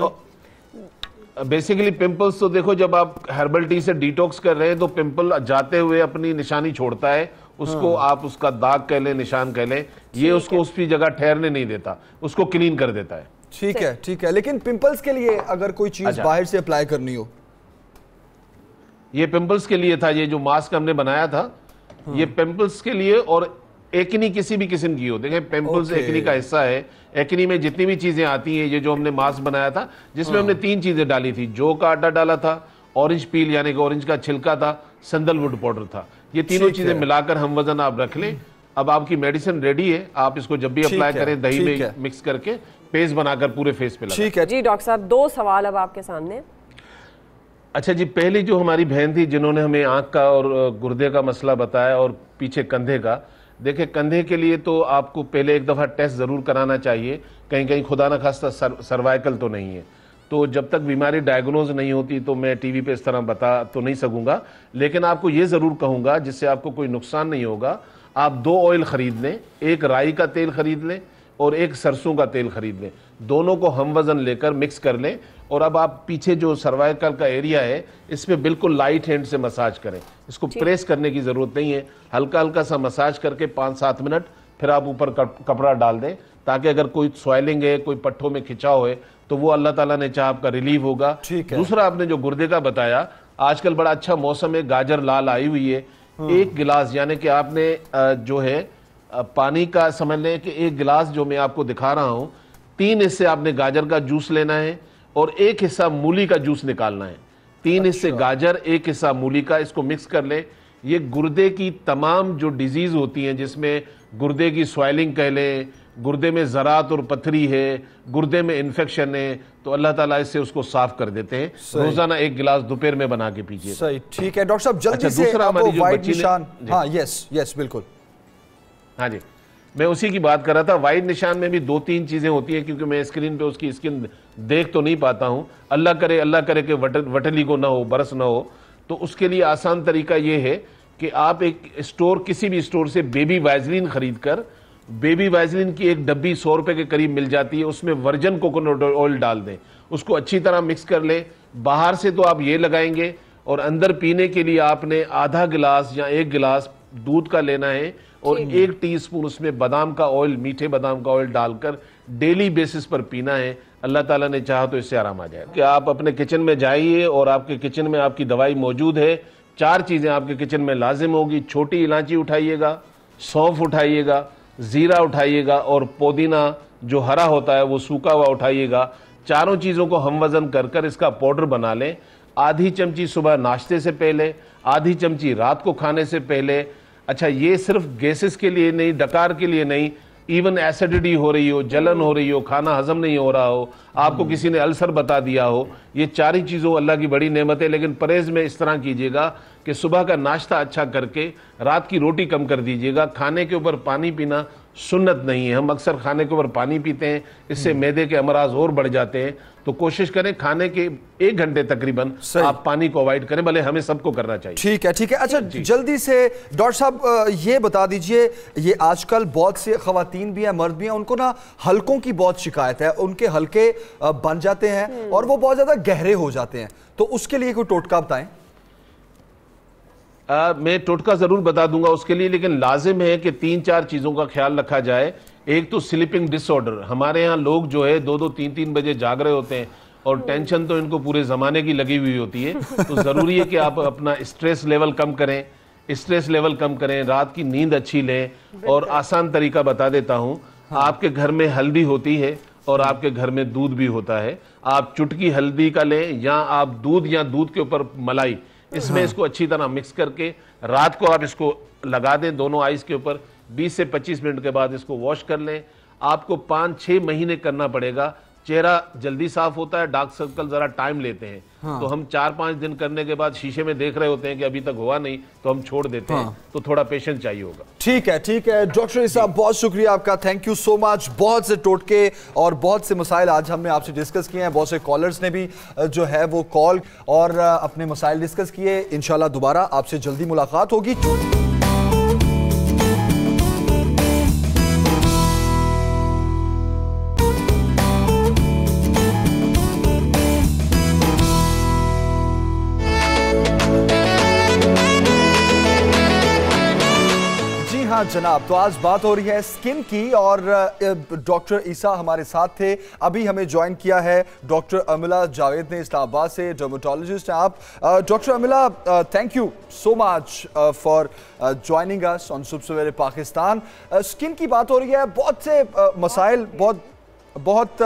बेसिकली पिंपल्स तो देखो, जब आप हर्बल टी से डिटॉक्स कर रहे हैं तो पिंपल जाते हुए अपनी निशानी छोड़ता है। उसको आप उसका दाग कह लें, निशान कह लें, ये उसको उस जगह ठहरने नहीं देता, उसको क्लीन कर देता है। ठीक है, ठीक है। लेकिन पिंपल्स के लिए अगर कोई चीज बाहर से अप्लाई करनी हो? ये पिंपल्स के लिए था, ये जो मास्क हमने बनाया था ये पिंपल्स के लिए। और एकनी किसी भी किस्म की हो, देखें पिंपल्स एकनी का हिस्सा है। एकनी में जितनी भी चीजें आती हैं, ये जो हमने मास्क बनाया था जिसमें हमने 3 चीजें डाली थी, जो का आटा डाला था, ऑरेंज पील यानी कि ऑरेंज का छिलका था, संदलवुड पाउडर था। ये तीनों चीजें मिलाकर हम वजन आप रख लें। अब आपकी मेडिसिन रेडी है, आप इसको जब भी अप्लाई करें दही में मिक्स करके पेस्ट बनाकर पूरे फेस पे लगाएं। ठीक है जी। डॉक्टर साहब 2 सवाल अब आपके सामने। अच्छा जी, पहली जो हमारी बहन थी जिन्होंने हमें आंख का और गुर्दे का मसला बताया और पीछे कंधे का, देखिए कंधे के लिए तो आपको पहले एक दफ़ा टेस्ट ज़रूर कराना चाहिए, कहीं कहीं खुदा न खास्ता सर्वाइकल तो नहीं है। तो जब तक बीमारी डायग्नोज नहीं होती तो मैं टीवी पे इस तरह बता तो नहीं सकूंगा, लेकिन आपको ये ज़रूर कहूँगा जिससे आपको कोई नुकसान नहीं होगा। आप 2 ऑयल ख़रीद लें, एक राई का तेल ख़रीद लें और एक सरसों का तेल ख़रीद लें। दोनों को हम वज़न लेकर मिक्स कर लें और अब आप पीछे जो सर्वाइकल का एरिया है इस पर बिल्कुल लाइट हैंड से मसाज करें। इसको प्रेस करने की ज़रूरत नहीं है, हल्का हल्का सा मसाज करके 5-7 मिनट, फिर आप ऊपर कपड़ा डाल दें ताकि अगर कोई स्वेलिंग है, कोई पट्टों में खिंचाव है तो वो अल्लाह ताला ने चाहा आपका रिलीव होगा। दूसरा आपने जो गुर्दे का बताया, आजकल बड़ा अच्छा मौसम है, गाजर लाल आई हुई है। 1 गिलास यानी कि आपने जो है पानी का समझ लें कि 1 गिलास जो मैं आपको दिखा रहा हूं, 3 हिस्से आपने गाजर का जूस लेना है और 1 हिस्सा मूली का जूस निकालना है। 3 हिस्से गाजर, 1 हिस्सा मूली का, इसको मिक्स कर ले। ये गुर्दे की तमाम जो डिजीज होती हैं, जिसमें गुर्दे की स्वेलिंग कह लें, गुर्दे में ज़रात और पथरी है, गुर्दे में इन्फेक्शन है, तो अल्लाह ताला इससे उसको साफ कर देते हैं। रोजाना 1 गिलास दोपहर में बना के पीजिए। सही, ठीक है डॉक्टर साहब। जल्दी से आपको वाइट निशान, हाँ यस बिल्कुल, हाँ जी, मैं उसी की बात कर रहा था। वाइट निशान में भी 2-3 चीजें होती हैं, क्योंकि मैं स्क्रीन पे उसकी स्किन देख तो नहीं पाता हूं। अल्लाह करे कि वटली को ना हो, बरस ना हो, तो उसके लिए आसान तरीका ये है कि आप एक स्टोर, किसी भी स्टोर से बेबी वाइजलिन खरीद कर, बेबी वाइजलिन की एक डब्बी 100 रुपए के करीब मिल जाती है, उसमें वर्जन कोकोनट ऑयल डाल दें, उसको अच्छी तरह मिक्स कर लें। बाहर से तो आप ये लगाएंगे और अंदर पीने के लिए आपने आधा गिलास या 1 गिलास दूध का लेना है और 1 टीस्पून उसमें बादाम का ऑयल, मीठे बादाम का ऑयल डालकर डेली बेसिस पर पीना है। अल्लाह ताला ने चाहा तो इससे आराम आ जाए। कि आप अपने किचन में जाइए और आपके किचन में आपकी दवाई मौजूद है। 4 चीज़ें आपके किचन में लाजिम होगी। छोटी इलायची उठाइएगा, सौंफ उठाइएगा, ज़ीरा उठाइएगा और पुदीना जो हरा होता है वो सूखा हुआ उठाइएगा। चारों चीज़ों को हम वज़न कर कर इसका पाउडर बना लें। आधी चमची सुबह नाश्ते से पहले, आधी चमची रात को खाने से पहले, अच्छा, ये सिर्फ गैसेस के लिए नहीं, डकार के लिए नहीं, इवन एसिडिटी हो रही हो, जलन हो रही हो, खाना हजम नहीं हो रहा हो, आपको किसी ने अल्सर बता दिया हो, ये 4 ही चीज़ों अल्लाह की बड़ी नेमत है। लेकिन परहेज में इस तरह कीजिएगा कि सुबह का नाश्ता अच्छा करके रात की रोटी कम कर दीजिएगा। खाने के ऊपर पानी पीना सुन्नत नहीं है। हम अक्सर खाने के ऊपर पानी पीते हैं, इससे मैदे के अमराज और बढ़ जाते हैं। तो कोशिश करें खाने के 1 घंटे तकरीबन आप पानी को अवॉइड करें, भले हमें सबको करना चाहिए। ठीक है, ठीक है। अच्छा, जल्दी से डॉक्टर साहब ये बता दीजिए, ये आजकल बहुत से खवातीन भी हैं, मर्द भी हैं, उनको ना हलकों की बहुत शिकायत है, उनके हलके बन जाते हैं और वो बहुत ज्यादा गहरे हो जाते हैं, तो उसके लिए कोई टोटका बताएं। मैं टोटका जरूर बता दूंगा उसके लिए, लेकिन लाजिम है कि 3-4 चीजों का ख्याल रखा जाए। एक तो स्लीपिंग डिसऑर्डर, हमारे यहाँ लोग जो है 2-2, 3-3 बजे जाग रहे होते हैं और टेंशन तो इनको पूरे जमाने की लगी हुई होती है। तो जरूरी है कि आप अपना स्ट्रेस लेवल कम करें, रात की नींद अच्छी लें। और आसान तरीका बता देता हूँ, आपके घर में हल्दी होती है और आपके घर में दूध भी होता है, आप चुटकी हल्दी का लें या आप दूध या दूध के ऊपर मलाई, इसमें इसको अच्छी तरह मिक्स करके रात को आप इसको लगा दें दोनों आइस के ऊपर। 20 से 25 मिनट के बाद इसको वॉश कर लें। आपको 5-6 महीने करना पड़ेगा। चेहरा जल्दी साफ होता है, डार्क सर्कल जरा टाइम लेते हैं। तो हम 4-5 दिन करने के बाद शीशे में देख रहे होते हैं कि अभी तक हुआ नहीं, तो हम छोड़ देते हैं। तो थोड़ा पेशेंस चाहिए होगा। ठीक है, ठीक है डॉक्टर ईसा, बहुत शुक्रिया आपका, थैंक यू सो मच। बहुत से टोटके और बहुत से मसाइल आज हमने आपसे डिस्कस किए हैं। बहुत से कॉलर्स ने भी जो है वो कॉल और अपने मसाइल डिस्कस किए। इंशाल्लाह दोबारा आपसे जल्दी मुलाकात होगी। हाँ जनाब, तो आज बात हो रही है स्किन की और डॉक्टर ईसा हमारे साथ थे। अभी हमें ज्वाइन किया है डॉक्टर अमिला जावेद ने, इस्लामाबाद से, डर्मेटोलॉजिस्ट हैं आप। Doctor Amila, thank you so much for joining us on सुबह सवेरे पाकिस्तान। स्किन की बात हो रही है, बहुत से मसाइल, बहुत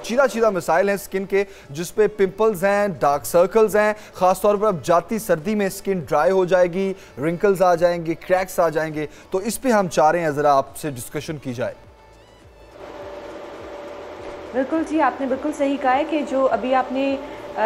चीदा मसाइल हैं स्किन के, जिस पे पिंपल्स हैं, डार्क सर्कल्स हैं। ख़ासतौर पर अब जाती सर्दी में स्किन ड्राई हो जाएगी, रिंकल्स आ जाएंगे, क्रैक्स आ जाएंगे, तो इस पे हम चाह रहे हैं ज़रा आपसे डिस्कशन की जाए। बिल्कुल जी, आपने बिल्कुल सही कहा है कि जो अभी आपने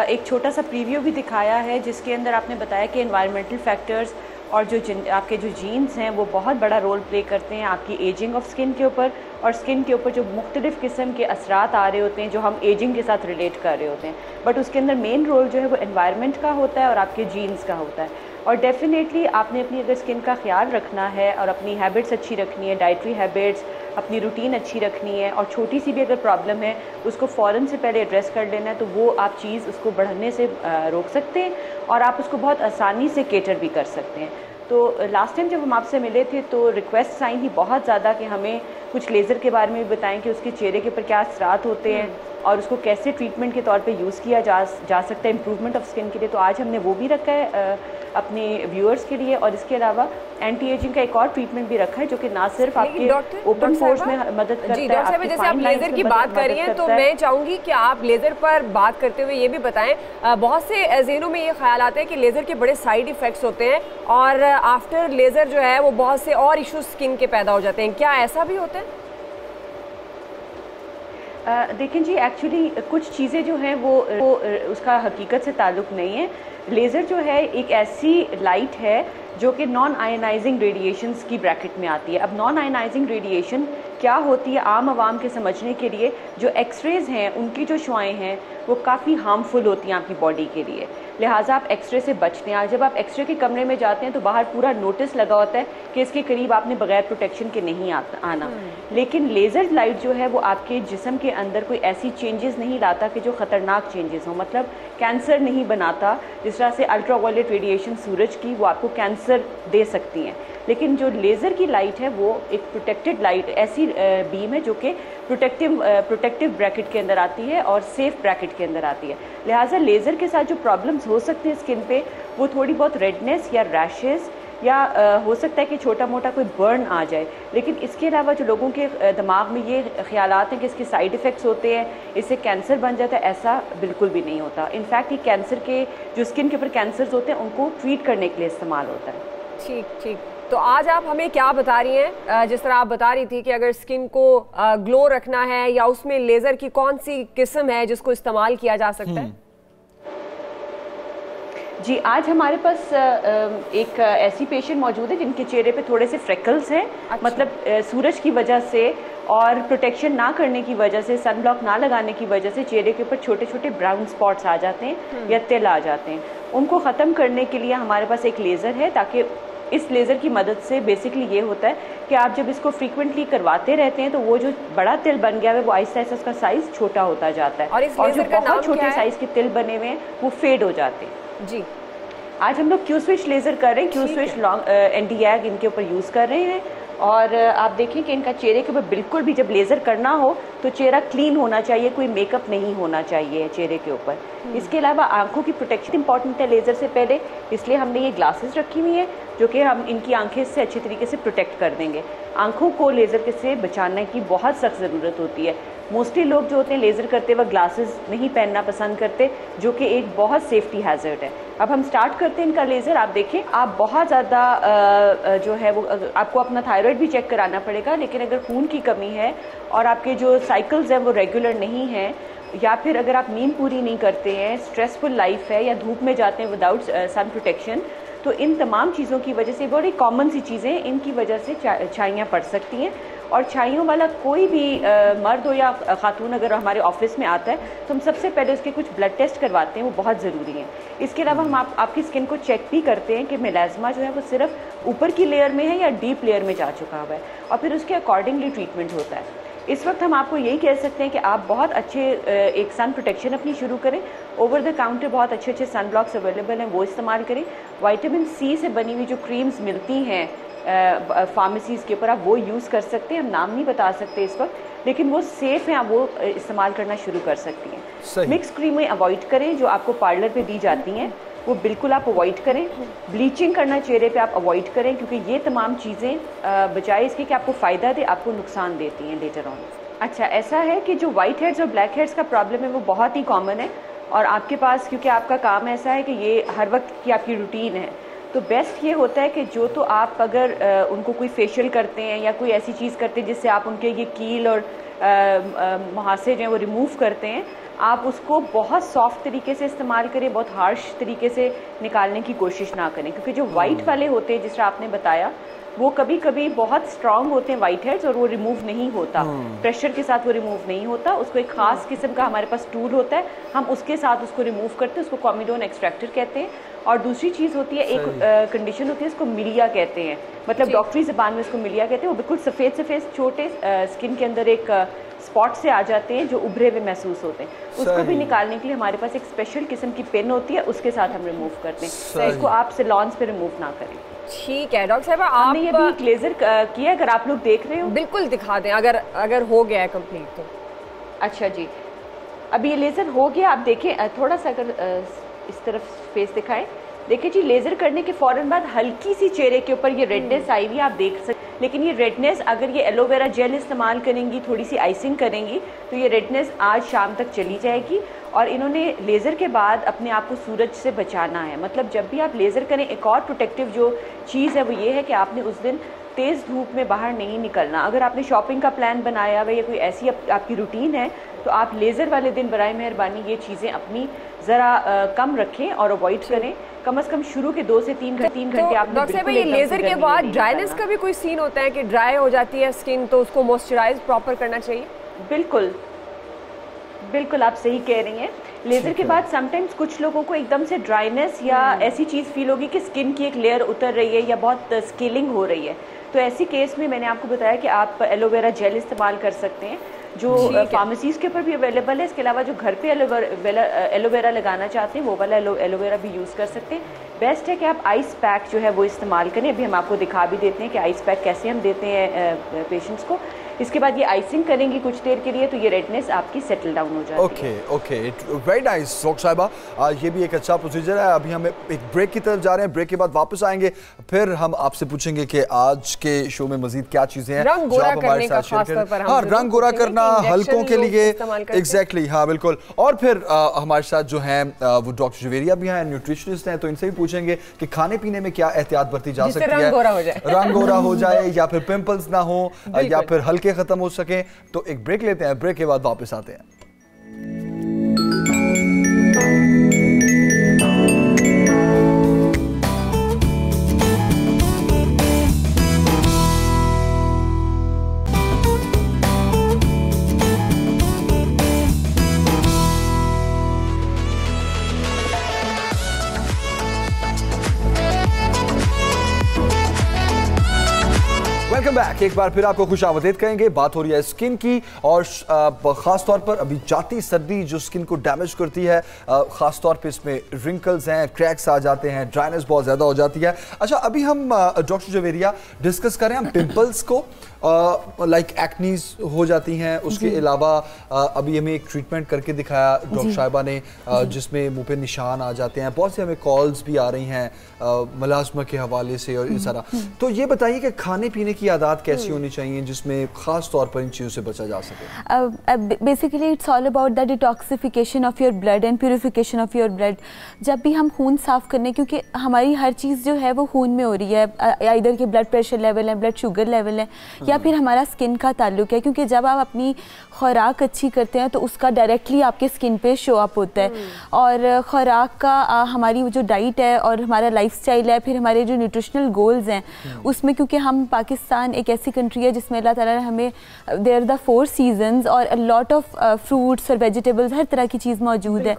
एक छोटा सा प्रीव्यू भी दिखाया है, जिसके अंदर आपने बताया कि एनवायरमेंटल फैक्टर्स और जो आपके जो जीन्स हैं वो बहुत बड़ा रोल प्ले करते हैं आपकी एजिंग ऑफ स्किन के ऊपर, और स्किन के ऊपर जो मुख्तलिफ़ किस्म के असरात आ रहे होते हैं जो हम एजिंग के साथ रिलेट कर रहे होते हैं। बट उसके अंदर मेन रोल जो है वो एनवायरनमेंट का होता है और आपके जीन्स का होता है। और डेफिनेटली आपने अपनी अगर स्किन का ख्याल रखना है और अपनी हैबिट्स अच्छी रखनी है, डाइटरी हैबिट्स, अपनी रूटीन अच्छी रखनी है, और छोटी सी भी अगर प्रॉब्लम है उसको फ़ौरन से पहले एड्रेस कर लेना है, तो वो आप चीज़ उसको बढ़ने से रोक सकते हैं और आप उसको बहुत आसानी से केटर भी कर सकते हैं। तो लास्ट टाइम जब हम आपसे मिले थे तो रिक्वेस्ट आई थी बहुत ज़्यादा कि हमें कुछ लेज़र के बारे में भी बताएं कि उसके चेहरे के ऊपर क्या असरात होते हैं और उसको कैसे ट्रीटमेंट के तौर पे यूज़ किया जा सकता है इम्प्रूवमेंट ऑफ स्किन के लिए। तो आज हमने वो भी रखा है अपने व्यूअर्स के लिए, और इसके अलावा एंटी एजिंग का एक और ट्रीटमेंट भी रखा है जो कि ना सिर्फ आपके ओपन पोर्स में मदद करता है। डॉक्टर साहब, जैसे आप लेजर की बात कर रही हैं तो मैं चाहूंगी कि आप लेजर पर बात करते हुए ये भी बताएं, बहुत से ज़हनों में ये ख्याल आता है कि लेजर के बड़े साइड इफेक्ट्स होते हैं और आफ्टर लेजर जो है वो बहुत से और इश्यूज स्किन के पैदा हो जाते हैं, क्या ऐसा भी होता है? देखें जी, एक्चुअली कुछ चीज़ें जो हैं वो उसका हकीकत से ताल्लुक़ नहीं है। लेज़र जो है एक ऐसी लाइट है जो कि नॉन आयनाइजिंग रेडिएशंस की ब्रैकेट में आती है। अब नॉन आयनाइजिंग रेडिएशन क्या होती है आम आवाम के समझने के लिए, जो एक्सरेज़ हैं उनकी जो शुआएँ हैं वो काफ़ी हार्मफुल होती हैं आपकी बॉडी के लिए, लिहाजा आप एक्सरे से बचते हैं। जब आप एक्सरे के कमरे में जाते हैं तो बाहर पूरा नोटिस लगा होता है कि इसके करीब आपने बगैर प्रोटेक्शन के नहीं आना। लेकिन लेज़र लाइट जो है वो आपके जिस्म के अंदर कोई ऐसी चेंजेस नहीं लाता कि जो ख़तरनाक चेंजेस हों, मतलब कैंसर नहीं बनाता। जिस तरह से अल्ट्रावायलेट रेडिएशन सूरज की वो आपको कैंसर दे सकती हैं, लेकिन जो लेज़र की लाइट है वो एक प्रोटेक्टेड लाइट, ऐसी बीम है जो कि प्रोटेक्टिव ब्रैकेट के अंदर आती है और सेफ ब्रैकेट के अंदर आती है। लिहाजा लेज़र के साथ जो प्रॉब्लम्स हो सकती है स्किन पे, वो थोड़ी बहुत रेडनेस या रैशेस या हो सकता है कि छोटा मोटा कोई बर्न आ जाए। लेकिन इसके अलावा जो लोगों के दिमाग में ये ख्यालात हैं कि इसके साइड इफ़ेक्ट्स होते हैं, इससे कैंसर बन जाता है, ऐसा बिल्कुल भी नहीं होता। इनफैक्ट ये कैंसर के जो स्किन के ऊपर कैंसर्स होते हैं उनको ट्रीट करने के लिए इस्तेमाल होता है। ठीक ठीक। तो आज आप हमें क्या बता रही हैं? जिस तरह आप बता रही थी कि अगर स्किन को ग्लो रखना है या उसमें लेजर की कौन सी किस्म है जिसको इस्तेमाल किया जा सकता है? जी, आज हमारे पास एक ऐसी पेशेंट मौजूद है जिनके चेहरे पे थोड़े से फ्रेकल्स हैं। अच्छा। मतलब सूरज की वजह से और प्रोटेक्शन ना करने की वजह से, सनब्लॉक ना लगाने की वजह से चेहरे के ऊपर छोटे छोटे ब्राउन स्पॉट्स आ जाते हैं या तिल आ जाते हैं। उनको ख़त्म करने के लिए हमारे पास एक लेज़र है, ताकि इस लेज़र की मदद से बेसिकली ये होता है कि आप जब इसको फ्रीक्वेंटली करवाते रहते हैं तो वो जो बड़ा तिल बन गया है वो आहिस्ता आहिस्ता उसका साइज़ छोटा होता जाता है, और जो बहुत छोटे साइज़ के तिल बने हुए हैं वो फेड हो जाते हैं। जी, आज हम लोग क्यू स्विच लेज़र कर रहे हैं, क्यू स्विच लॉन्ग एंटी-एग इनके ऊपर यूज़ कर रहे हैं। और आप देखें कि इनका चेहरे के ऊपर बिल्कुल भी जब लेज़र करना हो तो चेहरा क्लीन होना चाहिए, कोई मेकअप नहीं होना चाहिए चेहरे के ऊपर। इसके अलावा आंखों की प्रोटेक्शन इंपॉर्टेंट है लेज़र से पहले, इसलिए हमने ये ग्लासेस रखी हुई हैं जो कि हम इनकी आंखें से अच्छी तरीके से प्रोटेक्ट कर देंगे। आंखों को लेज़र से बचाने की बहुत सख्त ज़रूरत होती है। मोस्टली लोग जो होते हैं लेज़र करते वक्त ग्लासेस नहीं पहनना पसंद करते, जो कि एक बहुत सेफ्टी हैज़र्ड है। अब हम स्टार्ट करते हैं इनका लेज़र। आप देखें, आप बहुत ज़्यादा जो है वो आपको अपना थायराइड भी चेक कराना पड़ेगा, लेकिन अगर खून की कमी है और आपके जो साइकिल्स हैं वो रेगुलर नहीं हैं, या फिर अगर आप नींद पूरी नहीं करते हैं, स्ट्रेसफुल लाइफ है, या धूप में जाते हैं विदाउट सन प्रोटेक्शन, तो इन तमाम चीज़ों की वजह से, बड़ी कॉमन सी चीज़ें, इनकी वजह से छाइयाँ पड़ सकती हैं। और छाइयों वाला कोई भी मर्द हो या खातून अगर हमारे ऑफिस में आता है तो हम सबसे पहले उसके कुछ ब्लड टेस्ट करवाते हैं, वो बहुत ज़रूरी है। इसके अलावा हम आपकी स्किन को चेक भी करते हैं कि मेलाज़मा जो है वो सिर्फ ऊपर की लेयर में है या डीप लेयर में जा चुका हुआ है, और फिर उसके अकॉर्डिंगली ट्रीटमेंट होता है। इस वक्त हम आपको यही कह सकते हैं कि आप बहुत अच्छे एक सन प्रोटेक्शन अपनी शुरू करें। ओवर द काउंटर बहुत अच्छे अच्छे सन ब्लॉक्स अवेलेबल हैं, वो इस्तेमाल करें। विटामिन सी से बनी हुई जो क्रीम्स मिलती हैं फार्मेसीज़ के ऊपर, आप वो यूज़ कर सकते हैं। हम नाम नहीं बता सकते इस वक्त, लेकिन वो सेफ़ हैं, आप वो इस्तेमाल करना शुरू कर सकती हैं। मिक्स क्रीमें अवॉइड करें जो आपको पार्लर पे दी जाती हैं, वो बिल्कुल आप अवॉइड करें। ब्लीचिंग करना चेहरे पे आप अवॉइड करें, क्योंकि ये तमाम चीज़ें बजाय इसके कि आपको फ़ायदा दे, आपको नुकसान देती हैं लेटर ऑन। अच्छा, ऐसा है कि जो वाइट हेड्स और ब्लैक हेड्स का प्रॉब्लम है वो बहुत ही कॉमन है, और आपके पास क्योंकि आपका काम ऐसा है कि ये हर वक्त की आपकी रूटीन है, तो बेस्ट ये होता है कि जो तो आप अगर उनको कोई फेशियल करते हैं या कोई ऐसी चीज़ करते हैं जिससे आप उनके ये कील और मुहासे जो हैं वो रिमूव करते हैं, आप उसको बहुत सॉफ्ट तरीके से इस्तेमाल करें, बहुत हार्श तरीके से निकालने की कोशिश ना करें, क्योंकि जो वाइट वाले होते हैं जिस तरह आपने बताया, वो कभी कभी बहुत स्ट्रांग होते हैं वाइट हेड्स, और वो रिमूव नहीं होता, प्रेशर के साथ वो रिमूव नहीं होता। उसको एक ख़ास किस्म का हमारे पास टूल होता है, हम उसके साथ उसको रिमूव करते हैं, उसको कॉमिडोन एक्सट्रैक्टर कहते हैं। और दूसरी चीज़ होती है, एक कंडीशन होती है, इसको मिलिया कहते हैं, मतलब डॉक्टरी ज़बान में इसको मिलिया कहते हैं। वो बिल्कुल सफ़ेद सफ़ेद छोटे स्किन के अंदर एक स्पॉट से आ जाते हैं जो उभरे हुए महसूस होते हैं, उसको भी निकालने के लिए हमारे पास एक स्पेशल किस्म की पेन होती है, उसके साथ हम रिमूव करते हैं। तो इसको आप सैलून्स पे रिमूव ना करें। ठीक है डॉक्टर साहब, आपने ये भी लेजर किया, अगर आप लोग देख रहे हो बिल्कुल दिखा दें, अगर हो गया है कंप्लीट तो। अच्छा जी, अभी ये लेजर हो गया, आप देखें थोड़ा सा अगर इस तरफ फेस दिखाएं, देखिए जी, लेजर करने के फौरन बाद हल्की सी चेहरे के ऊपर ये रेडनेस आई हुई, आप देख सकते, लेकिन ये रेडनेस अगर ये एलोवेरा जेल इस्तेमाल करेंगी, थोड़ी सी आइसिंग करेंगी, तो ये रेडनेस आज शाम तक चली जाएगी। और इन्होंने लेज़र के बाद अपने आप को सूरज से बचाना है, मतलब जब भी आप लेज़र करें, एक और प्रोटेक्टिव जो चीज़ है वो ये है कि आपने उस दिन तेज़ धूप में बाहर नहीं निकलना। अगर आपने शॉपिंग का प्लान बनाया हुआ या कोई ऐसी आपकी रूटीन है, तो आप लेज़र वाले दिन बराए मेहरबानी ये चीज़ें अपनी ज़रा कम रखें और अवॉइड करें। कम से कम शुरू के 2 से 3 घंटे आप डॉक्टर साहब, ये लेज़र के बाद ड्राइनेस का भी कोई सीन होता है कि ड्राई हो जाती है स्किन, तो उसको मॉइस्चराइज प्रॉपर करना चाहिए? बिल्कुल बिल्कुल, आप सही कह रही हैं। लेज़र के बाद समटाइम्स कुछ लोगों को एकदम से ड्राइनेस या ऐसी चीज़ फील होगी कि स्किन की एक लेयर उतर रही है या बहुत स्केलिंग हो रही है, तो ऐसी केस में मैंने आपको बताया कि आप एलोवेरा जेल इस्तेमाल कर सकते हैं, जो फार्मेसीज़ के ऊपर भी अवेलेबल है। इसके अलावा जो घर पे एलोवेरा लगाना चाहते हैं वो वाला एलोवेरा भी यूज़ कर सकते हैं। बेस्ट है कि आप आइस पैक जो है वो इस्तेमाल करें। अभी हम आपको दिखा भी देते हैं कि आइस पैक कैसे हम देते हैं पेशेंट्स को। इसके बाद ये आइसिंग करेंगी कुछ देर के लिए, तो ये रेडनेस आपकी सेटल डाउन हो जाती है। ओके, वेरी नाइस डॉक्टर साहिबा, ये भी एक अच्छा प्रोसीजर है। अभी हम एक ब्रेक की तरफ जा रहे हैं, ब्रेक के बाद वापस आएंगे, फिर हम आपसे पूछेंगे कि आज के शो में मजीद क्या चीजें हैं रंग गोरा करने का, खास तौर पर हाँ, रंग गोरा करना हल्कों के लिए, एग्जैक्टली, हाँ बिल्कुल। और फिर हमारे साथ जो हैं वो डॉक्टर जवेरिया भी हैं, न्यूट्रिशनिस्ट हैं, तो इनसे भी पूछेंगे कि खाने पीने में क्या एहतियात बरती जा सकती है, रंग गोरा हो जाए या फिर पिंपल्स ना हो या फिर हल्के खत्म हो सके। तो एक ब्रेक लेते हैं, ब्रेक के बाद वापस आते हैं। वेलकम बैक, एक बार फिर आपको खुशामदीद कहेंगे। बात हो रही है स्किन की, और खास तौर पर अभी जाती सर्दी जो स्किन को डैमेज करती है, खास तौर पे इसमें रिंकल्स हैं, क्रैक्स आ जाते हैं, ड्राइनेस बहुत ज़्यादा हो जाती है। अच्छा, अभी हम डॉक्टर जवेरिया डिस्कस करें हम पिंपल्स को, लाइक एक्नीज हो जाती हैं, उसके अलावा अभी हमें एक ट्रीटमेंट करके दिखाया डॉक्टर साहिबा ने, जिसमें मुंह पे निशान आ जाते हैं, बहुत से हमें कॉल्स भी आ रही हैं मलाजमा के हवाले से और ये सारा। तो ये बताइए कि खाने पीने की आदत कैसी होनी चाहिए जिसमें खास तौर पर इन चीज़ों से बचा जा सके? Basically it's all about the detoxification of your blood and purification of your blood. जब भी हम खून साफ करने, क्योंकि हमारी हर चीज़ जो है वो खून में हो रही है, इधर के ब्लड प्रेशर लेवल है, ब्लड शुगर लेवल है, या फिर हमारा स्किन का ताल्लुक है, क्योंकि जब आप अपनी खुराक अच्छी करते हैं तो उसका डायरेक्टली आपके स्किन पे शो अप होता है। और खुराक का हमारी जो डाइट है और हमारा लाइफस्टाइल है, फिर हमारे जो न्यूट्रिशनल गोल्स हैं उसमें, क्योंकि हम पाकिस्तान एक ऐसी कंट्री है जिसमें अल्लाह ताला ने हमें देयर द 4 सीजन्स और लॉट ऑफ फ्रूट्स और वेजिटेबल्स, हर तरह की चीज़ मौजूद है,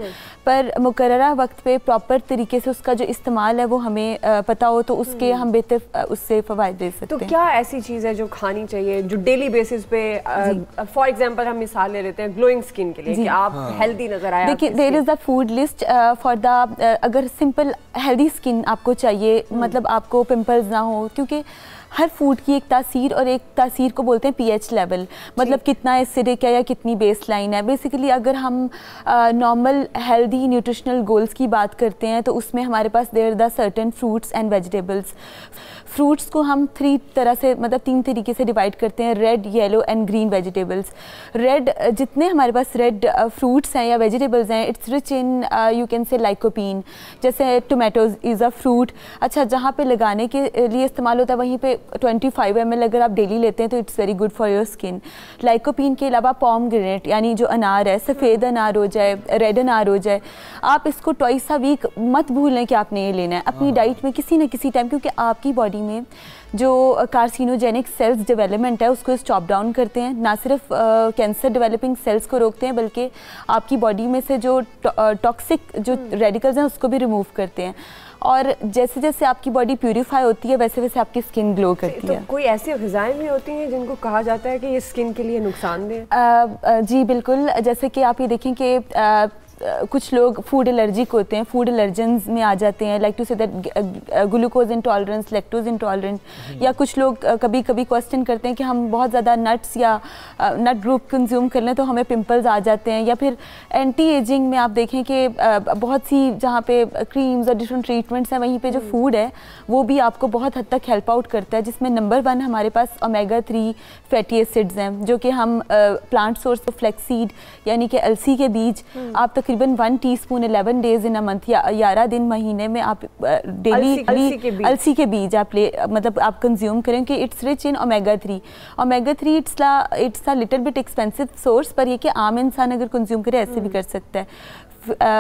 पर मुकर्ररा वक्त पे प्रॉपर तरीके से उसका जो इस्तेमाल है वो हमें पता हो, तो उसके हम बेहतर उससे फ़वाइद ले सकते हैं। तो क्या ऐसी चीज़ है जो खानी चाहिए जो डेली बेसिस पे, फॉर एग्जांपल हम मिसाल ले लेते हैं ग्लोइंग स्किन के लिए कि आप हेल्दी नजर आए? देखिए, there is the food list for the, अगर सिंपल हेल्दी स्किन आपको चाहिए, मतलब आपको पिंपल्स ना हो, क्योंकि हर फूड की एक तासीर, और एक तासीर को बोलते हैं पीएच लेवल, मतलब कितना एसिडिक है या कितनी बेस लाइन है। बेसिकली अगर हम नॉर्मल हेल्दी न्यूट्रिशनल गोल्स की बात करते हैं तो उसमें हमारे पास there the certain fruits and vegetables. Fruits को हम 3 तरह से, मतलब 3 तरीके से डिवाइड करते हैं, red, yellow and green vegetables. Red, जितने हमारे पास रेड फ्रूट्स हैं या वेजिटेबल्स हैं, it's rich in you can say lycopene. जैसे टोमेटोज इज़ अ फ्रूट, अच्छा जहाँ पे लगाने के लिए इस्तेमाल होता है वहीं पे 25 ml अगर आप डेली लेते हैं तो it's very good for your skin. Lycopene के अलावा पॉमग्रेनेट, यानी जो अनार है, सफ़ेद अनार हो जाए, रेड अनार हो जाए, आप इसको ट्वाइस अ वीक मत भूलें कि आपने ये लेना है अपनी डाइट में किसी न किसी टाइम, क्योंकि आपकी बॉडी में जो कार्सिनोजेनिक सेल्स डेवलपमेंट है उसको स्टॉप डाउन करते हैं, ना सिर्फ कैंसर डेवलपिंग सेल्स को रोकते हैं बल्कि आपकी बॉडी में से जो टॉक्सिक जो रेडिकल्स हैं उसको भी रिमूव करते हैं। और जैसे जैसे आपकी बॉडी प्यूरिफाई होती है वैसे वैसे आपकी स्किन ग्लो करती है। कोई ऐसी ग़िज़ाएं भी होती हैं जिनको कहा जाता है कि ये स्किन के लिए नुकसानदेह? जी बिल्कुल, जैसे कि आप ये देखें कि कुछ लोग फूड एलर्जिक होते हैं, फूड एलर्जेंस में आ जाते हैं, like to say that glucose intolerance, lactose intolerant, या कुछ लोग कभी कभी क्वेश्चन करते हैं कि हम बहुत ज़्यादा नट्स या नट ग्रुप कंज्यूम कर लें तो हमें पिंपल्स आ जाते हैं। या फिर एंटी एजिंग में आप देखें कि बहुत सी जहाँ पे क्रीम्स और डिफरेंट ट्रीटमेंट्स हैं वहीं पे जो फूड है वो भी आपको बहुत हद तक हेल्प आउट करता है, जिसमें नंबर 1 हमारे पास ओमेगा 3 फैटी एसिड्स हैं, जो कि हम प्लांट सोर्स फ्लैक्सीड यानी कि अलसी के बीज आप तकरीबन 1 teaspoon 11 days in a month या 11 दिन महीने में आप डेली अलसी के बीज आप मतलब आप कंज्यूम करें कि it's rich in omega 3। Omega 3 it's a little bit expensive source, पर ये कि आम इंसान अगर कंज्यूम करे ऐसे भी कर सकता है।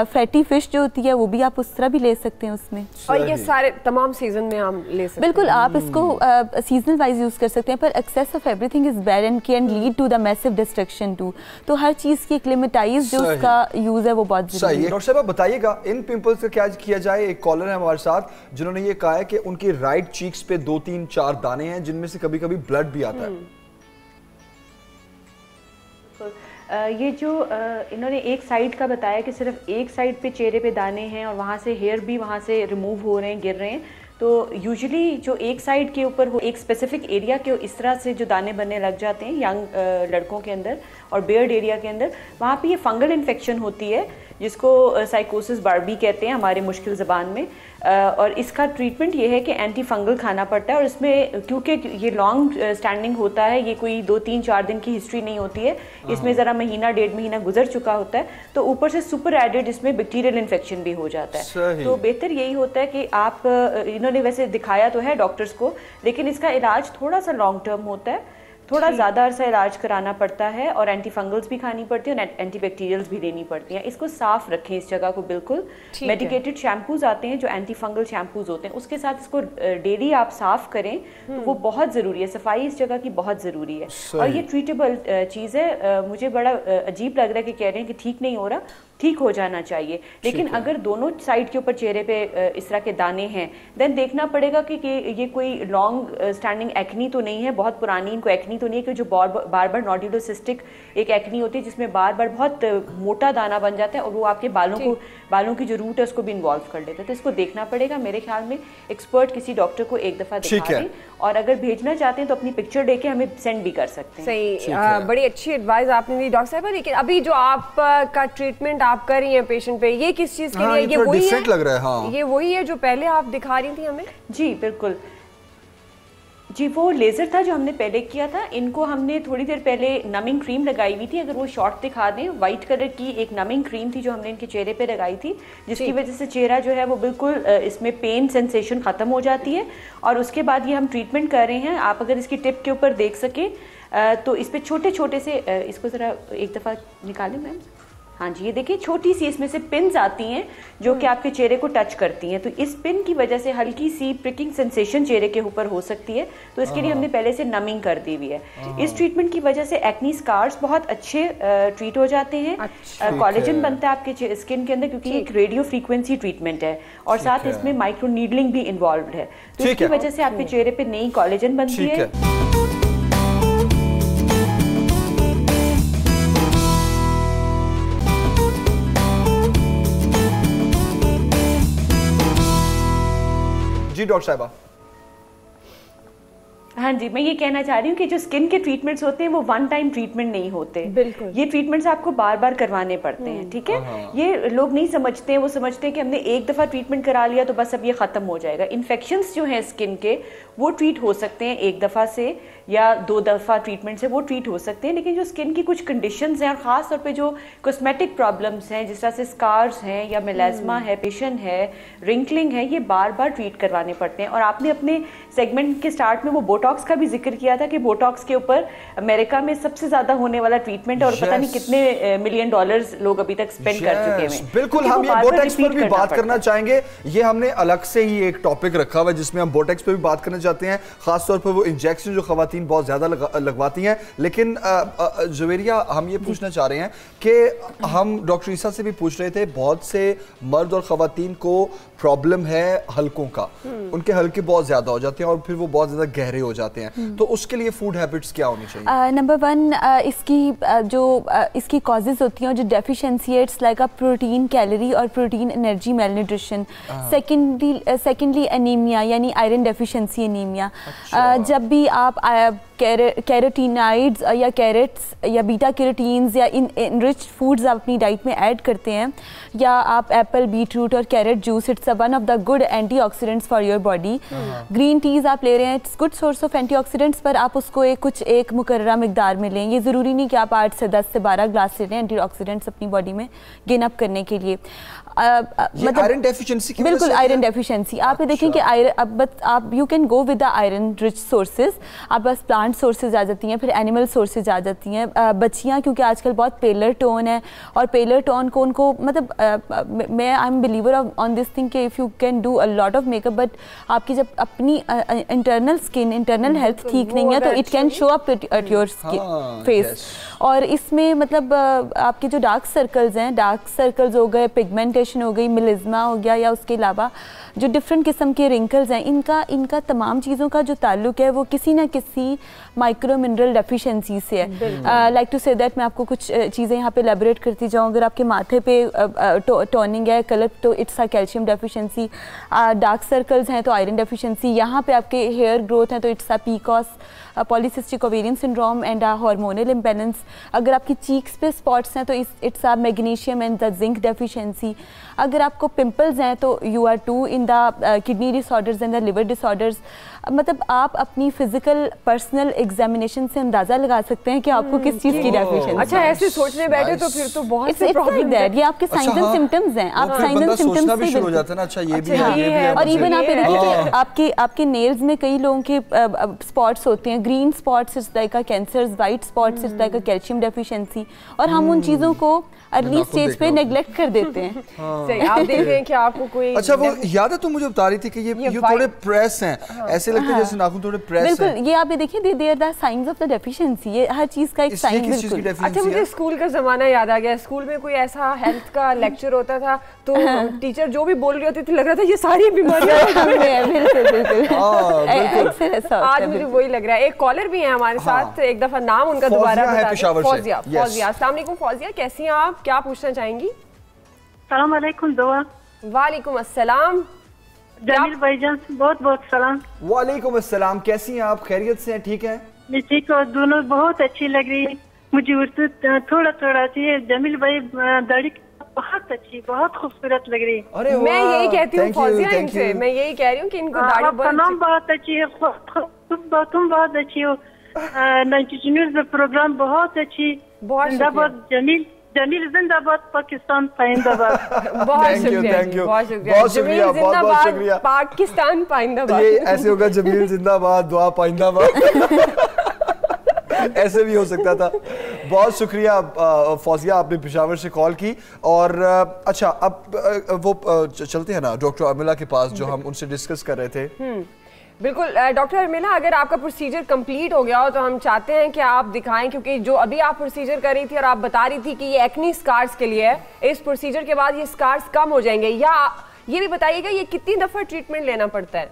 फैटी फिश जो होती है वो भी आप उस तरह भी ले सकते हैं उसमें, और ये सारे तमाम सीजन में हम ले सकते हैं। बिल्कुल, आप इसको सीजनल वाइज यूज़ कर सकते हैं, पर excess of everything is bad and can lead to the massive destruction to. तो हर चीज़ की एक लिमिटाइज जो उसका यूज़ है वो बहुत ज़रूरी है। डॉक्टर साहब बताइएगा इन पिंपल्स का क्या किया जाए? एक कॉलर है हमारे साथ जिन्होंने ये कहा है कि उनकी राइट चीक्स पे 2, 3, 4 दाने हैं जिनमें से कभी कभी ब्लड भी आता है। ये जो इन्होंने एक साइड का बताया कि सिर्फ एक साइड पे चेहरे पे दाने हैं और वहाँ से हेयर भी वहाँ से रिमूव हो रहे हैं, गिर रहे हैं, तो यूजुअली जो एक साइड के ऊपर हो, एक स्पेसिफिक एरिया के इस तरह से जो दाने बनने लग जाते हैं यंग लड़कों के अंदर और बियर्ड एरिया के अंदर, वहाँ पे ये फंगल इन्फेक्शन होती है जिसको साइकोसिस बार्बी कहते हैं हमारे मुश्किल ज़बान में। और इसका ट्रीटमेंट ये है कि एंटी फंगल खाना पड़ता है और इसमें क्योंकि ये लॉन्ग स्टैंडिंग होता है, ये कोई 2-3-4 दिन की हिस्ट्री नहीं होती है, इसमें ज़रा महीना 1.5 महीना गुजर चुका होता है, तो ऊपर से सुपर एडेड इसमें बैक्टीरियल इन्फेक्शन भी हो जाता है। तो बेहतर यही होता है कि आप, इन्होंने वैसे दिखाया तो है डॉक्टर्स को, लेकिन इसका इलाज थोड़ा सा लॉन्ग टर्म होता है, थोड़ा ज़्यादा अरसा इलाज कराना पड़ता है और एंटी फंगल्स भी खानी पड़ती है और एंटी बैक्टीरियल्स भी देनी पड़ती हैं। इसको साफ रखें इस जगह को बिल्कुल। मेडिकेटेड शैम्पूज आते हैं जो एंटी फंगल शैम्पूज होते हैं, उसके साथ इसको डेली आप साफ करें तो वो बहुत ज़रूरी है, सफाई इस जगह की बहुत ज़रूरी है। और ये ट्रीटेबल चीज़ है। मुझे बड़ा अजीब लग रहा है कि कह रहे हैं कि ठीक नहीं हो रहा, ठीक हो जाना चाहिए, लेकिन अगर दोनों साइड के ऊपर चेहरे पे इस तरह के दाने हैं, देन देखना पड़ेगा कि ये कोई लॉन्ग स्टैंडिंग एक्नी तो नहीं है, बहुत पुरानी इनको एक्नी तो नहीं है, कि जो बार बार नोडुलोसिस्टिक एक एक्नी होती है जिसमें बार बार बहुत मोटा दाना बन जाता है और वो आपके बालों की जो रूट है उसको भी इन्वॉल्व कर देता है। तो इसको देखना पड़ेगा। मेरे ख्याल में एक्सपर्ट किसी डॉक्टर को एक दफ़ा दिखा दें और अगर भेजना चाहते हैं तो अपनी पिक्चर लेके हमें सेंड भी कर सकते हैं। सही, बड़ी अच्छी एडवाइस आपने दी डॉक्टर साहब। लेकिन अभी जो आपका ट्रीटमेंट आप कर रही हैं पेशेंट पे, ये किस चीज के लिए? ये वही है, लग रहा है। हाँ। ये वही है जो पहले आप दिखा रही थी हमें? जी बिल्कुल जी, वो लेज़र था जो हमने पहले किया था। इनको हमने थोड़ी देर पहले नमिंग क्रीम लगाई हुई थी, अगर वो शॉर्ट दिखा दें, वाइट कलर की एक नमिंग क्रीम थी जो हमने इनके चेहरे पे लगाई थी, जिसकी वजह से चेहरा जो है वो बिल्कुल इसमें पेन सेंसेशन ख़त्म हो जाती है। और उसके बाद ये हम ट्रीटमेंट कर रहे हैं। आप अगर इसकी टिप के ऊपर देख सके तो इस पर छोटे छोटे से, इसको ज़रा एक दफ़ा निकालें मैम। हाँ जी, ये देखिए छोटी सी इसमें से पिन्स आती हैं जो कि आपके चेहरे को टच करती हैं। तो इस पिन की वजह से हल्की सी प्रिकिंग सेंसेशन चेहरे के ऊपर हो सकती है, तो इसके लिए हमने पहले से नमिंग कर दी हुई है। इस ट्रीटमेंट की वजह से एक्नी स्कार्स बहुत अच्छे ट्रीट हो जाते हैं। कोलेजन बनता है आपके स्किन के अंदर क्योंकि एक रेडियो फ्रीक्वेंसी ट्रीटमेंट है और साथ इसमें माइक्रो नीडलिंग भी इन्वॉल्व है, तो इसकी वजह से आपके चेहरे पे नई कोलेजन बनती है। जी डॉक्टर साहिबा। हाँ जी, मैं ये कहना चाह रही हूँ कि जो स्किन के ट्रीटमेंट्स होते हैं वो वन टाइम ट्रीटमेंट नहीं होते। बिल्कुल, ये ट्रीटमेंट्स आपको बार बार करवाने पड़ते हैं। ठीक है, ये लोग नहीं समझते हैं, वो समझते हैं कि हमने एक दफ़ा ट्रीटमेंट करा लिया तो बस अब ये ख़त्म हो जाएगा। इन्फेक्शंस जो हैं स्किन के वो ट्रीट हो सकते हैं एक दफ़ा से या 2 दफ़ा ट्रीटमेंट से, वो ट्रीट हो सकते हैं। लेकिन जो स्किन की कुछ कंडीशंस हैं और ख़ास तौर पे जो कॉस्मेटिक प्रॉब्लम्स हैं, जिस तरह से स्कार्स हैं या मेलास्मा है, पिशन है, रिंकलिंग है, ये बार बार ट्रीट करवाने पड़ते हैं। और आपने अपने सेगमेंट के स्टार्ट में वो बोटॉक्स का भी जिक्र किया था कि बोटॉक्स के ऊपर अमेरिका में सबसे ज़्यादा होने वाला ट्रीटमेंट और पता नहीं कितने $1 मिलियन लोग अभी तक स्पेंड कर चुके हैं। बिल्कुल, हम ये बोटॉक्स पर भी बात करना चाहेंगे। ये हमने अलग से ही एक टॉपिक रखा हुआ है जिसमें हम बोटॉक्स पर भी बात करना चाहते हैं, खासतौर पर वो इंजेक्शन जो खवातीन बहुत ज्यादा लगवाती हैं। लेकिन जुवेरिया, हम ये पूछना चाह रहे हैं कि हम डॉक्टर ईसा से भी पूछ रहे थे, बहुत से मर्द और खवातीन को प्रॉब्लम है हल्कों का, उनके हल्के बहुत ज्यादा हो जाते हैं और फिर वो बहुत ज्यादा गहरे हो जाते हैं, तो उसके लिए फूड हैबिट्स क्या होनी चाहिए? नंबर 1, इसकी कॉजेज होती हैं जो डेफिशिएंसी है, it's like a protein calorie और protein energy malnutrition. Secondly anaemia यानी आयरन डेफिशिएंसी एनीमिया। जब भी आप कैरोटीनाइड्स या कैरेट्स या बीटा कैरोटीन्स या इनरिच्ड फूड्स आप अपनी डाइट में ऐड करते हैं, या आप एप्पल, बीटरूट और carrot juice, it's one of the good antioxidants for your body. Green teas आप ले रहे हैं, it's good source of antioxidants, पर आप उसको एक मुकर्ररा मिकदार में लें। ये ज़रूरी नहीं कि आप 8 से 10 से 12 ग्लास ले लें एंटीऑक्सीडेंट्स अपनी बॉडी में गेन अप करने के लिए। मतलब आयरन डेफिशिएंसी की बिल्कुल, आयरन डेफिशिएंसी आप देखें कि आप you can go with the iron rich sources. आप बस प्लांट सोर्सेज आ जाती हैं, फिर एनिमल सोर्सेज आ जाती हैं। बच्चियाँ क्योंकि आजकल बहुत पेलर टोन है और पेलर टोन को उनको मतलब मैं I am believer on this thing कि if you can do a lot of makeup, but आपकी जब अपनी इंटरनल स्किन, इंटरनल हेल्थ ठीक नहीं है तो it can show up at your face. और इसमें मतलब आपके जो डार्क सर्कल्स हैं, डार्क सर्कल्स हो गए, पिगमेंटेशन हो गई, मिलिज्मा हो गया, या उसके अलावा जो डिफरेंट किस्म के रिंकल्स हैं, इनका तमाम चीज़ों का जो ताल्लुक है वो किसी न किसी माइक्रो मिनरल डेफिशिएंसी से है। लाइक टू से दैट मैं आपको कुछ चीज़ें यहाँ पे एलैबोरेट करती जाऊँ। अगर आपके माथे पे टोनिंग है कलर तो it's a calcium deficiency, dark circles हैं तो आयरन डेफिशिएंसी, यहाँ पे आपके हेयर ग्रोथ है तो it's a PCOS, polycystic ovarian syndrome and hormonal imbalance. अगर आपकी चीक्स पे स्पॉट्स हैं तो it's a magnesium and the zinc deficiency. अगर आपको पिंपल्स हैं तो you are too in the kidney disorders and the liver disorders. मतलब आप अपनी फिजिकल पर्सनल एग्जामिनेशन से अंदाजा लगा सकते हैं कि आपको किस चीज़ की डेफिशिएंसी। अच्छा, ऐसे सोचने बैठे तो फिर तो बहुत से प्रॉब्लम है। ये आपके साइंस एंड सिम्टम्स हैं। आप साइंस एंड सिम्टम्स भी शुरू हो जाता है ना। अच्छा ये भी है। और इवन आप देखिए कि आपके नेल्स में कई लोगों के स्पॉट्स होते हैं, green spots is like a cancers, white spots is like a calcium deficiency, और हम उन चीज़ों को अर्ली स्टेज पे नेग्लेक्ट कर देते हैं। सही, आप देख रहे हैं कि आपको कोई अच्छा वो याद है, तुम मुझे बता रही थी कि ये थोड़े प्रेस हैं, ऐसे लगता है जैसे नाखून थोड़े प्रेस हैं। बिल्कुल, ये आप देखिए they are the science of the deficiency. ये हर चीज का एक साइन। बिल्कुल। अच्छा, मुझे स्कूल का जमाना याद आ गया। स्कूल में कोई ऐसा हेल्थ का लेक्चर होता था तो टीचर जो भी बोल रही होती थी लग रहा था ये सारी बीमारियां बिल्कुल बिल्कुल। आज मुझे वही लग रहा है। एक कॉलर भी है हमारे साथ, एक दफा नाम उनका दोबारा बता दें। फौजिया। अस्सलाम वालेकुम फौजिया, कैसी हैं आप, क्या पूछना चाहेंगी? सलाम अलैकुम। दुआ। वालेकुम अस्सलाम। जमील भाईजान बहुत बहुत सलाम। वालेकुम अस्सलाम, कैसी हैं आप, खैरियत से हैं? ठीक है मैं ठीक हूँ। दोनों बहुत अच्छी लग रही है मुझे। उर्दू थोड़ा थोड़ा चाहिए। जमील भाई दाढ़ी बहुत अच्छी, बहुत खूबसूरत लग रही है। अरे मैं यही कहती हूँ फौजिया इनसे, मैं यही कह रही हूँ कि इनको दाढ़ी बहुत अच्छी है। तुम बहुत अच्छी हो। 92 न्यूज़ प्रोग्राम बहुत अच्छी। जिंदाबाद जमील, जमील जिंदाबाद, पाकिस्तान पाइंदाबाद। बहुत शुक्रिया, बहुत शुक्रिया, बहुत शुक्रिया, बहुत बहुत शुक्रिया। पाकिस्तान पाइंदाबाद। ये ऐसे होगा, जमील जिंदाबाद, दुआ पाइंदाबाद। ऐसे भी हो सकता था। बहुत शुक्रिया फौजिया, आपने पेशावर से कॉल की। और अच्छा, अब वो चलते हैं ना डॉक्टर अमिला के पास, जो हम उनसे डिस्कस कर रहे थे। बिल्कुल डॉक्टर अमिला, अगर आपका प्रोसीजर कंप्लीट हो गया हो तो हम चाहते हैं कि आप दिखाएं, क्योंकि जो अभी आप प्रोसीजर कर रही थी और आप बता रही थी कि ये एक्नी स्कार्स के लिए है, इस प्रोसीजर के बाद ये स्कार्स कम हो जाएंगे, या ये भी बताइएगा ये कितनी दफ़ा ट्रीटमेंट लेना पड़ता है?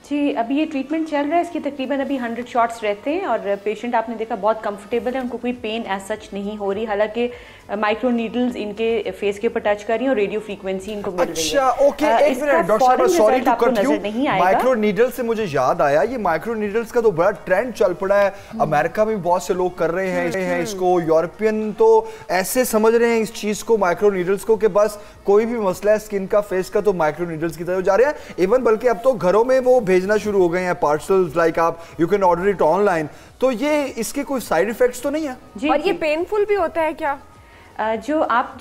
जी, अभी ये ट्रीटमेंट चल रहा है, इसकी तकरीबन अभी 100 शॉट्स रहते हैं और पेशेंट आपने देखा बहुत कंफर्टेबल है, उनको कोई पेन एज सच नहीं हो रही। हालांकि माइक्रो नीडल्स इनके फेस के ऊपर टच कर रही हैं और रेडियो फ्रीक्वेंसी इनको मिल रही है। अच्छा, ओके, एक मिनट डॉक्टर साहब, sorry to cut you. Micro needle से मुझे याद आया, ये माइक्रो नीडल्स का तो बड़ा ट्रेंड चल पड़ा है। अमेरिका में बहुत से लोग कर रहे हैं इसको, यूरोपियन तो ऐसे समझ रहे हैं इस चीज को, माइक्रो नीडल्स को, कि बस कोई भी मसला है स्किन का, फेस का, तो माइक्रो नीडल्स की तरफ जा रहे हैं। इवन बल्कि अब तो घरों में वो भेजना शुरू हो गए हैं पार्सल्स, लाइक आप you can order it online. तो ये इसके कोई साइड इफेक्ट्स तो नहीं है? और ये पेनफुल भी होता है क्या? जो आप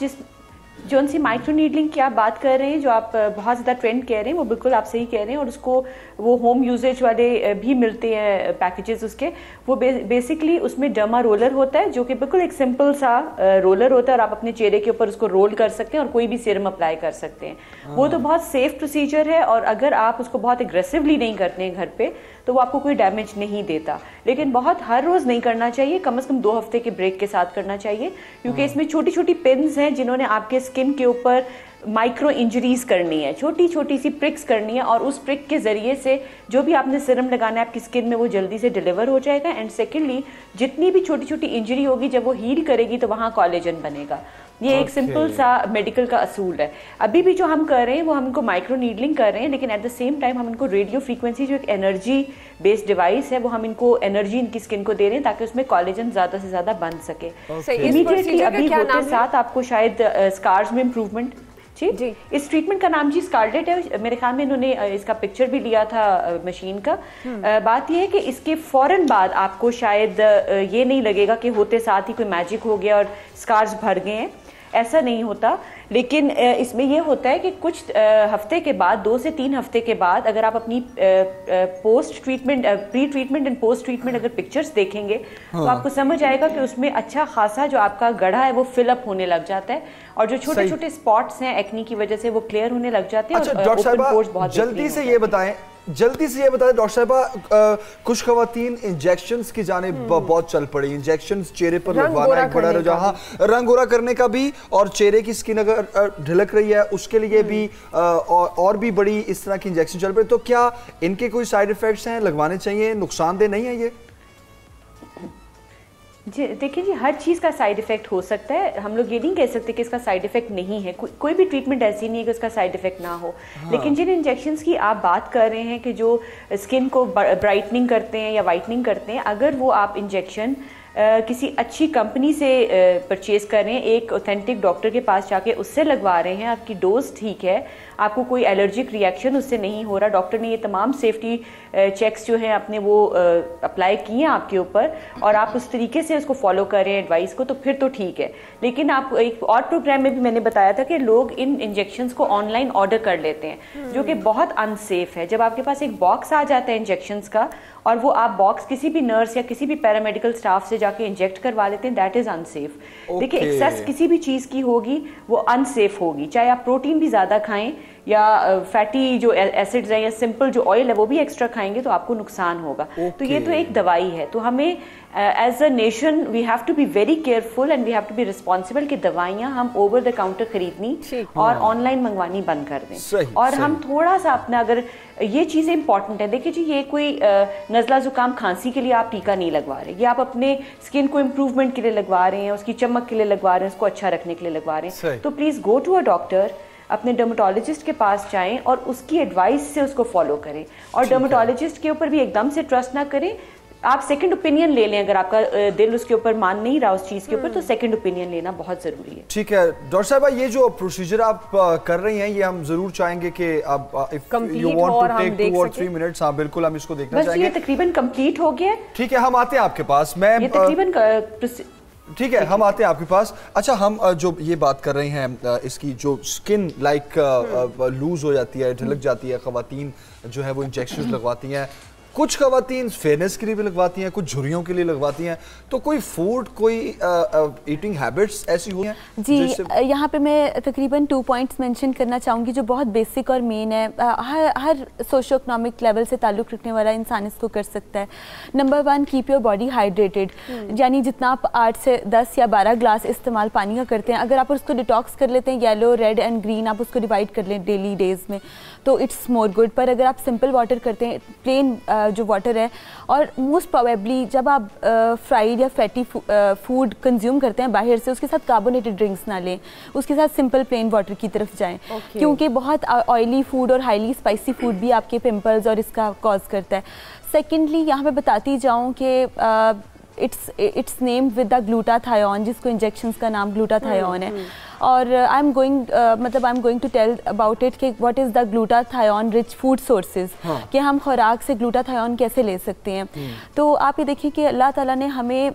जो उनसे माइक्रो नीडलिंग की आप बात कर रहे हैं, जो आप बहुत ज़्यादा ट्रेंड कह रहे हैं, वो बिल्कुल आप सही कह रहे हैं। और उसको वो होम यूजेज वाले भी मिलते हैं पैकेजेस उसके। वो बेसिकली उसमें डर्मा रोलर होता है, जो कि बिल्कुल एक सिंपल सा रोलर होता है और आप अपने चेहरे के ऊपर उसको रोल कर सकते हैं और कोई भी सीरम अप्लाई कर सकते हैं। वो तो बहुत सेफ प्रोसीजर है और अगर आप उसको बहुत एग्रेसिवली नहीं करते हैं घर पे तो वो आपको कोई डैमेज नहीं देता। लेकिन बहुत हर रोज़ नहीं करना चाहिए, कम से कम 2 हफ्ते के ब्रेक के साथ करना चाहिए, क्योंकि इसमें छोटी छोटी पिन्स हैं जिन्होंने आपके स्किन के ऊपर माइक्रो इंजरीज करनी है, छोटी छोटी सी प्रिक्स करनी है, और उस प्रिक के जरिए से जो भी आपने सिरम लगाना है आपकी स्किन में वो जल्दी से डिलीवर हो जाएगा। एंड सेकेंडली, जितनी भी छोटी छोटी इंजरी होगी जब वो हील करेगी तो वहाँ कॉलेजन बनेगा। ये एक सिंपल सा मेडिकल का असूल है। अभी भी जो हम कर रहे हैं वो हम इनको माइक्रो नीडलिंग कर रहे हैं, लेकिन एट द सेम टाइम हम इनको रेडियो फ्रीक्वेंसी, जो एक एनर्जी बेस्ड डिवाइस है, वो हम इनको एनर्जी इनकी स्किन को दे रहे हैं ताकि उसमें कॉलेजन ज़्यादा से ज़्यादा बन सके। इमीडिएटली अभी होते साथ आपको शायद स्कार्स में इम्प्रूवमेंट। जी, इस ट्रीटमेंट का नाम जी स्कारलेट है। मेरे ख्याल में इन्होंने इसका पिक्चर भी लिया था मशीन का। बात यह है कि इसके फौरन बाद आपको शायद ये नहीं लगेगा कि होते साथ ही कोई मैजिक हो गया और स्कार्स भर गए हैं, ऐसा नहीं होता। लेकिन इसमें यह होता है कि कुछ हफ्ते के बाद, 2 से 3 हफ्ते के बाद, अगर आप अपनी post treatment, pre treatment and post treatment अगर पिक्चर्स देखेंगे तो आपको समझ आएगा कि उसमें अच्छा खासा जो आपका गढ़ा है वो फिलअप होने लग जाता है और जो छोटे छोटे स्पॉट्स हैं एक्नी की वजह से वो क्लियर होने लग जाते हैं। अच्छा डॉक्टर साहब, जल्दी से ये बताएं, जल्दी से ये बता दें डॉक्टर साहिबा, कुछ खवातीन इंजेक्शंस की जाने बहुत चल पड़ी, इंजेक्शंस चेहरे पर लगवाना एक बड़ा रुझान, रंग गोरा करने का भी, और चेहरे की स्किन अगर ढलक रही है उसके लिए भी और भी बड़ी इस तरह की इंजेक्शन चल पड़ी। तो क्या इनके कोई साइड इफेक्ट्स हैं, लगवाने चाहिए, नुकसानदेह नहीं है ये? जी देखिए जी, हर चीज़ का साइड इफ़ेक्ट हो सकता है, हम लोग ये नहीं कह सकते कि इसका साइड इफ़ेक्ट नहीं है। कोई भी ट्रीटमेंट ऐसी नहीं है कि उसका साइड इफ़ेक्ट ना हो। लेकिन जिन इंजेक्शंस की आप बात कर रहे हैं कि जो स्किन को ब्राइटनिंग करते हैं या वाइटनिंग करते हैं, अगर वो आप इंजेक्शन किसी अच्छी कंपनी से परचेज़ कर रहे हैं, एक ऑथेंटिक डॉक्टर के पास जाके उससे लगवा रहे हैं, आपकी डोज ठीक है, आपको कोई एलर्जिक रिएक्शन उससे नहीं हो रहा, डॉक्टर ने ये तमाम सेफ्टी चेक्स जो हैं अपने वो अप्लाई किए हैं आपके ऊपर, और आप उस तरीके से उसको फॉलो कर रहे हैं एडवाइस को, तो फिर तो ठीक है। लेकिन आप एक और प्रोग्राम में भी मैंने बताया था कि लोग इन इंजेक्शंस को ऑनलाइन ऑर्डर कर लेते हैं, जो कि बहुत अनसेफ है। जब आपके पास एक बॉक्स आ जाता है इंजेक्शंस का, और वो आप बॉक्स किसी भी नर्स या किसी भी पैरामेडिकल स्टाफ से जाके इंजेक्ट करवा लेते हैं, दैट इज़ अनसेफ। देखिए, एक्सेस किसी भी चीज़ की होगी वो अनसेफ होगी, चाहे आप प्रोटीन भी ज़्यादा खाएं या फैटी जो एसिड्स हैं या सिंपल जो ऑयल है वो भी एक्स्ट्रा खाएंगे तो आपको नुकसान होगा। तो ये तो एक दवाई है, तो हमें as a nation we have to be very careful and we have to be responsible कि दवाइयाँ हम ओवर द काउंटर खरीदनी और ऑनलाइन मंगवानी बंद कर दें। और हम थोड़ा सा अपना, अगर ये चीज़ें इंपॉर्टेंट है, देखिए जी, ये कोई नज़ला ज़ुकाम खांसी के लिए आप टीका नहीं लगवा रहे, ये आप अपने स्किन को इम्प्रूवमेंट के लिए लगवा रहे हैं, उसकी चमक के लिए लगवा रहे हैं, उसको अच्छा रखने के लिए लगवा रहे हैं। तो please go to a doctor, अपने डर्मेटोलॉजिस्ट के पास जाएं और उसकी एडवाइस से उसको फॉलो करें, और डर्मेटोलॉजिस्ट के ऊपर भी एकदम से ट्रस्ट ना करें, आप सेकंड ओपिनियन ले लें। अगर आपका दिल उसके ऊपर मान नहीं रहा उस चीज़ के ऊपर, तो सेकंड ओपिनियन लेना बहुत ज़रूरी है। ठीक है डॉक्टर साहबा, ये जो प्रोसीजर आप कर रही हैं, ये हम जरूर चाहेंगे कि आप if you want to take 2 or 3 minutes, हाँ बिल्कुल हम इसको देखना चाहेंगे। ये तकरीबन कंप्लीट हो गया। ठीक है, हम आते हैं आपके पास। मैं ये तकरीबन ठीक है, हम आते हैं आपके पास। अच्छा, हम जो ये बात कर रहे हैं, इसकी जो स्किन लाइक लूज हो जाती है, ढलक जाती है, खवातीन जो है वो इंजेक्शन लगवाती हैं, कुछ खवातीन फेयरनेस के लिए भी लगवाती हैं, कुछ झुर्रियों के लिए लगवाती हैं, तो कोई फूड, कोई ईटिंग हैबिट्स ऐसी हुई हैं? जी, यहाँ पे मैं तकरीबन 2 पॉइंट्स मेंशन करना चाहूँगी जो बहुत बेसिक और मेन है, हर सोशो इकोनॉमिक लेवल से ताल्लुक़ रखने वाला इंसान इसको कर सकता है। Number 1, keep your body hydrated, यानी जितना आप 8 से 10 या 12 ग्लास इस्तेमाल पानी का करते हैं, अगर आप उसको डिटॉक्स कर लेते हैं, येलो, रेड एंड ग्रीन, आप उसको डिवाइड कर लें डेली डेज में, तो इट्स मोर गुड। पर अगर आप सिंपल वाटर करते हैं, प्लेन जो वाटर है, और मोस्ट प्रोबेबली जब आप फ्राइड या फैटी फूड कंज्यूम करते हैं बाहर से, उसके साथ कार्बोनेटेड ड्रिंक्स ना लें, उसके साथ सिंपल प्लेन वाटर की तरफ जाएं, क्योंकि बहुत ऑयली फूड और हाईली स्पाइसी फूड भी आपके पिंपल्स और इसका कॉज करता है। सेकेंडली, यहाँ पे बताती जाऊँ कि it's named with the glutathione, जिसको इंजेक्शंस का नाम ग्लूटाथायोन है, और I am going to tell about it कि what is the glutathione rich food sources, कि हम खुराक से ग्लूटाथायोन कैसे ले सकते हैं। तो आप ये देखिए कि अल्लाह ताला ने हमें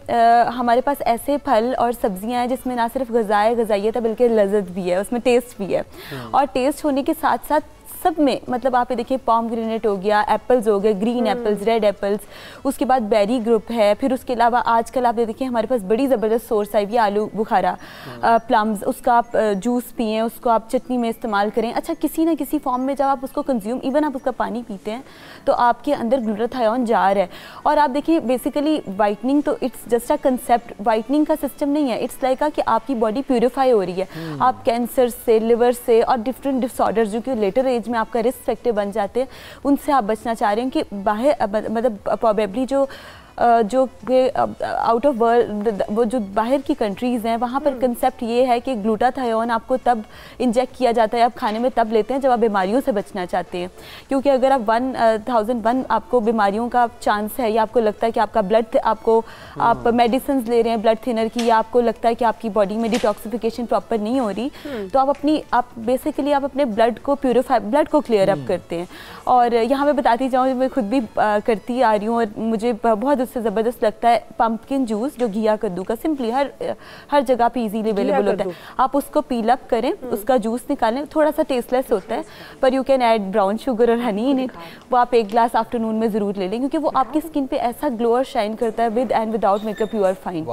हमारे पास ऐसे फल और सब्जियां हैं जिसमें ना सिर्फ गज़ाइयत है बल्कि लज़्ज़त भी है, उसमें टेस्ट भी है, और टेस्ट होने के साथ साथ सब में, मतलब आप ये देखिए पॉमग्रेनेट हो गया, एप्पल्स हो गए, ग्रीन एप्पल्स, रेड एप्पल्स, उसके बाद बेरी ग्रुप है, फिर उसके अलावा आजकल आप ये देखिए हमारे पास बड़ी ज़बरदस्त सोर्स आई हुई है आलू बुखारा, प्लम्स, उसका आप जूस पिएँ, उसको आप चटनी में इस्तेमाल करें। अच्छा, किसी ना किसी फॉर्म में जब आप उसको कंज्यूम, इवन आप उसका पानी पीते हैं, तो आपके अंदर ग्लूटाथायोन जा रहा है। और आप देखिए बेसिकली वाइटनिंग तो it's just a concept, whitening का सिस्टम नहीं है, इट्स लाइक कि आपकी बॉडी प्यूरिफाई हो रही है, आप कैंसर से, लिवर से और डिफरेंट डिसऑर्डर्स जो कि लेटर एज में आपका रिस्क फैक्टर बन जाते हैं, उनसे आप बचना चाह रहे हैं कि बाहर, मतलब प्रोबेबली जो आउट ऑफ वर्ल्ड, वो जो बाहर की कंट्रीज़ हैं, वहाँ पर कंसेप्ट ये है कि ग्लूटाथायोन आपको तब इंजेक्ट किया जाता है, आप खाने में तब लेते हैं जब आप बीमारियों से बचना चाहते हैं, क्योंकि अगर आप 1001 आपको बीमारियों का चांस है, या आपको लगता है कि आपका ब्लड, आप मेडिसिन ले रहे हैं ब्लड थिनर की, या आपको लगता है कि आपकी बॉडी में डिटॉक्सिफिकेशन प्रॉपर नहीं हो रही, तो आप बेसिकली आप अपने ब्लड को प्यूरिफाई, ब्लड को क्लियर अप करते हैं। और यहाँ पे बताती जाऊँ, मैं खुद भी करती आ रही हूँ और मुझे बहुत उससे ज़बरदस्त लगता है पम्पकिन जूस, जो घिया कद्दू का, सिंपली हर जगह पे इजीली अवेलेबल होता है। आप उसको पील अप करें, उसका जूस निकालें, थोड़ा सा टेस्टलेस होता है पर you can add brown sugar और हनी इन इट। वो आप 1 ग्लास आफ्टरनून में ज़रूर ले लें, क्योंकि वो आपकी स्किन पे ऐसा ग्लो और शाइन करता है with and without makeup, you are fine.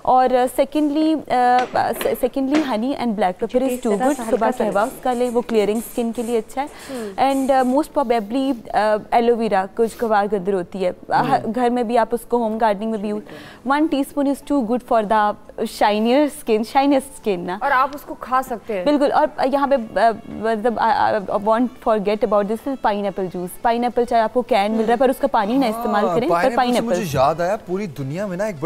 और secondly honey and black pepper is too good, सुबह कहवा उसका लें, वो क्लियरिंग स्किन के लिए अच्छा है। एंड मोस्ट प्रोबेबली एलोवेरा कुछ गवार गदर होती है, घर में भी आप उसको होम गार्डनिंग में भी 1 teaspoon is too good for the shinier skin ना, और आप उसको खा सकते हैं बिल्कुल। और यहाँ पे मतलब want forget about this is pineapple juice. Pineapple चाहे आपको कैन मिल रहा है पर उसका पानी ना इस्तेमाल करें, पर पाइनएप्पल। मुझे याद आया, पूरी दुनिया में ना एक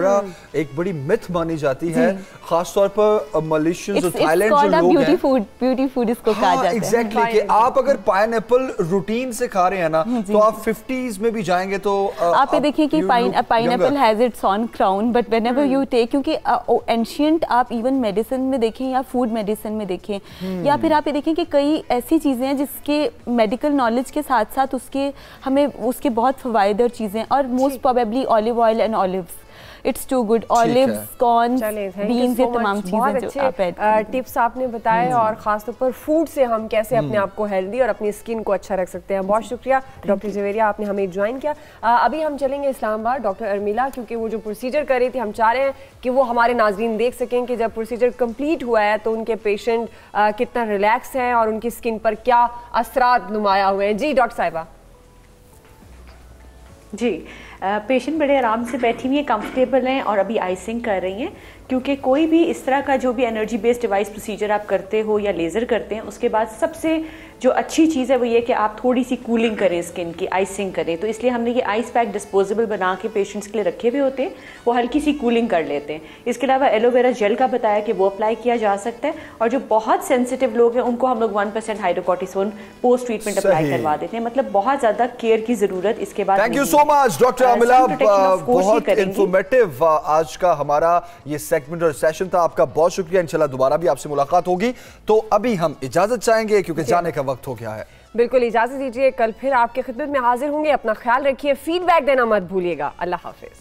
बड़ी मिथ मानी जाती है, खासतौर पर मलेशियंस और थाईलैंड जो लोग हैं, ब्यूटी फूड इसको कहा जाता है। एग्जैक्टली, कि आप अगर पाइनएप्पल रूटीन से खा रहे हैं ना, तो आप 50s में भी जाएंगे तो आप ये देखिए कि pineapple has its on crown, but whenever you take, क्योंकि एंशिएंट आप इवन मेडिसिन में देखें या फूड मेडिसिन में देखें, या फिर आप ये देखें कि कई ऐसी चीज़ें हैं जिसके मेडिकल नॉलेज के साथ साथ हमें उसके बहुत फ़वाइद और चीज़ें, और most probably olive oil and olives, it's too good, olives, corn, beans, ये तमाम चीज़ें जो आप टिप्स आपने बताए, और खासतौर पर फूड से हम कैसे अपने आप को हेल्दी और अपनी स्किन को अच्छा रख सकते हैं। बहुत शुक्रिया डॉक्टर जवेरिया, आपने हमें ज्वाइन किया। अभी हम चलेंगे इस्लामाबाद डॉक्टर अर्मिला, क्योंकि वो जो प्रोसीजर कर रही थी, हम चाह रहे हैं कि वो हमारे नाजरीन देख सकें कि जब प्रोसीजर कंप्लीट हुआ है तो उनके पेशेंट कितना रिलैक्स हैं और उनकी स्किन पर क्या असरात नुमाया हुए हैं। जी डॉक्टर साहिबा। जी, पेशेंट बड़े आराम से बैठी हुई हैं, कंफर्टेबल हैं और अभी आइसिंग कर रही हैं, क्योंकि कोई भी इस तरह का जो भी एनर्जी बेस्ड डिवाइस प्रोसीजर आप करते हो या लेज़र करते हैं, उसके बाद सबसे जो अच्छी चीज़ है वो ये कि आप थोड़ी सी कूलिंग करें, स्किन की आइसिंग करें। तो इसलिए हमने ये आइस पैक डिस्पोजेबल बना के पेशेंट्स के लिए रखे हुए होते हैं, वो हल्की सी कूलिंग कर लेते हैं। इसके अलावा एलोवेरा जेल का बताया कि वो अप्लाई किया जा सकता है, और जो बहुत सेंसिटिव लोग हैं उनको हम लोग 1% हाइड्रोकॉर्टिसोन पोस्ट ट्रीटमेंट अप्लाई करवा देते हैं। मतलब बहुत ज़्यादा केयर की ज़रूरत इसके बाद। Thank you so much doctor Armila, बहुत इंफॉर्मेटिव आज का हमारा ये सेगमेंट और सेशन था। आपका बहुत शुक्रिया, इंशाल्लाह दोबारा भी आपसे मुलाकात होगी। तो अभी हम इजाजत चाहेंगे क्योंकि जाने का वक्त हो गया है। बिल्कुल इजाजत दीजिए, कल फिर आपके खिदमत में हाजिर होंगे। अपना ख्याल रखिए, फीडबैक देना मत भूलिएगा। अल्लाह हाफिज।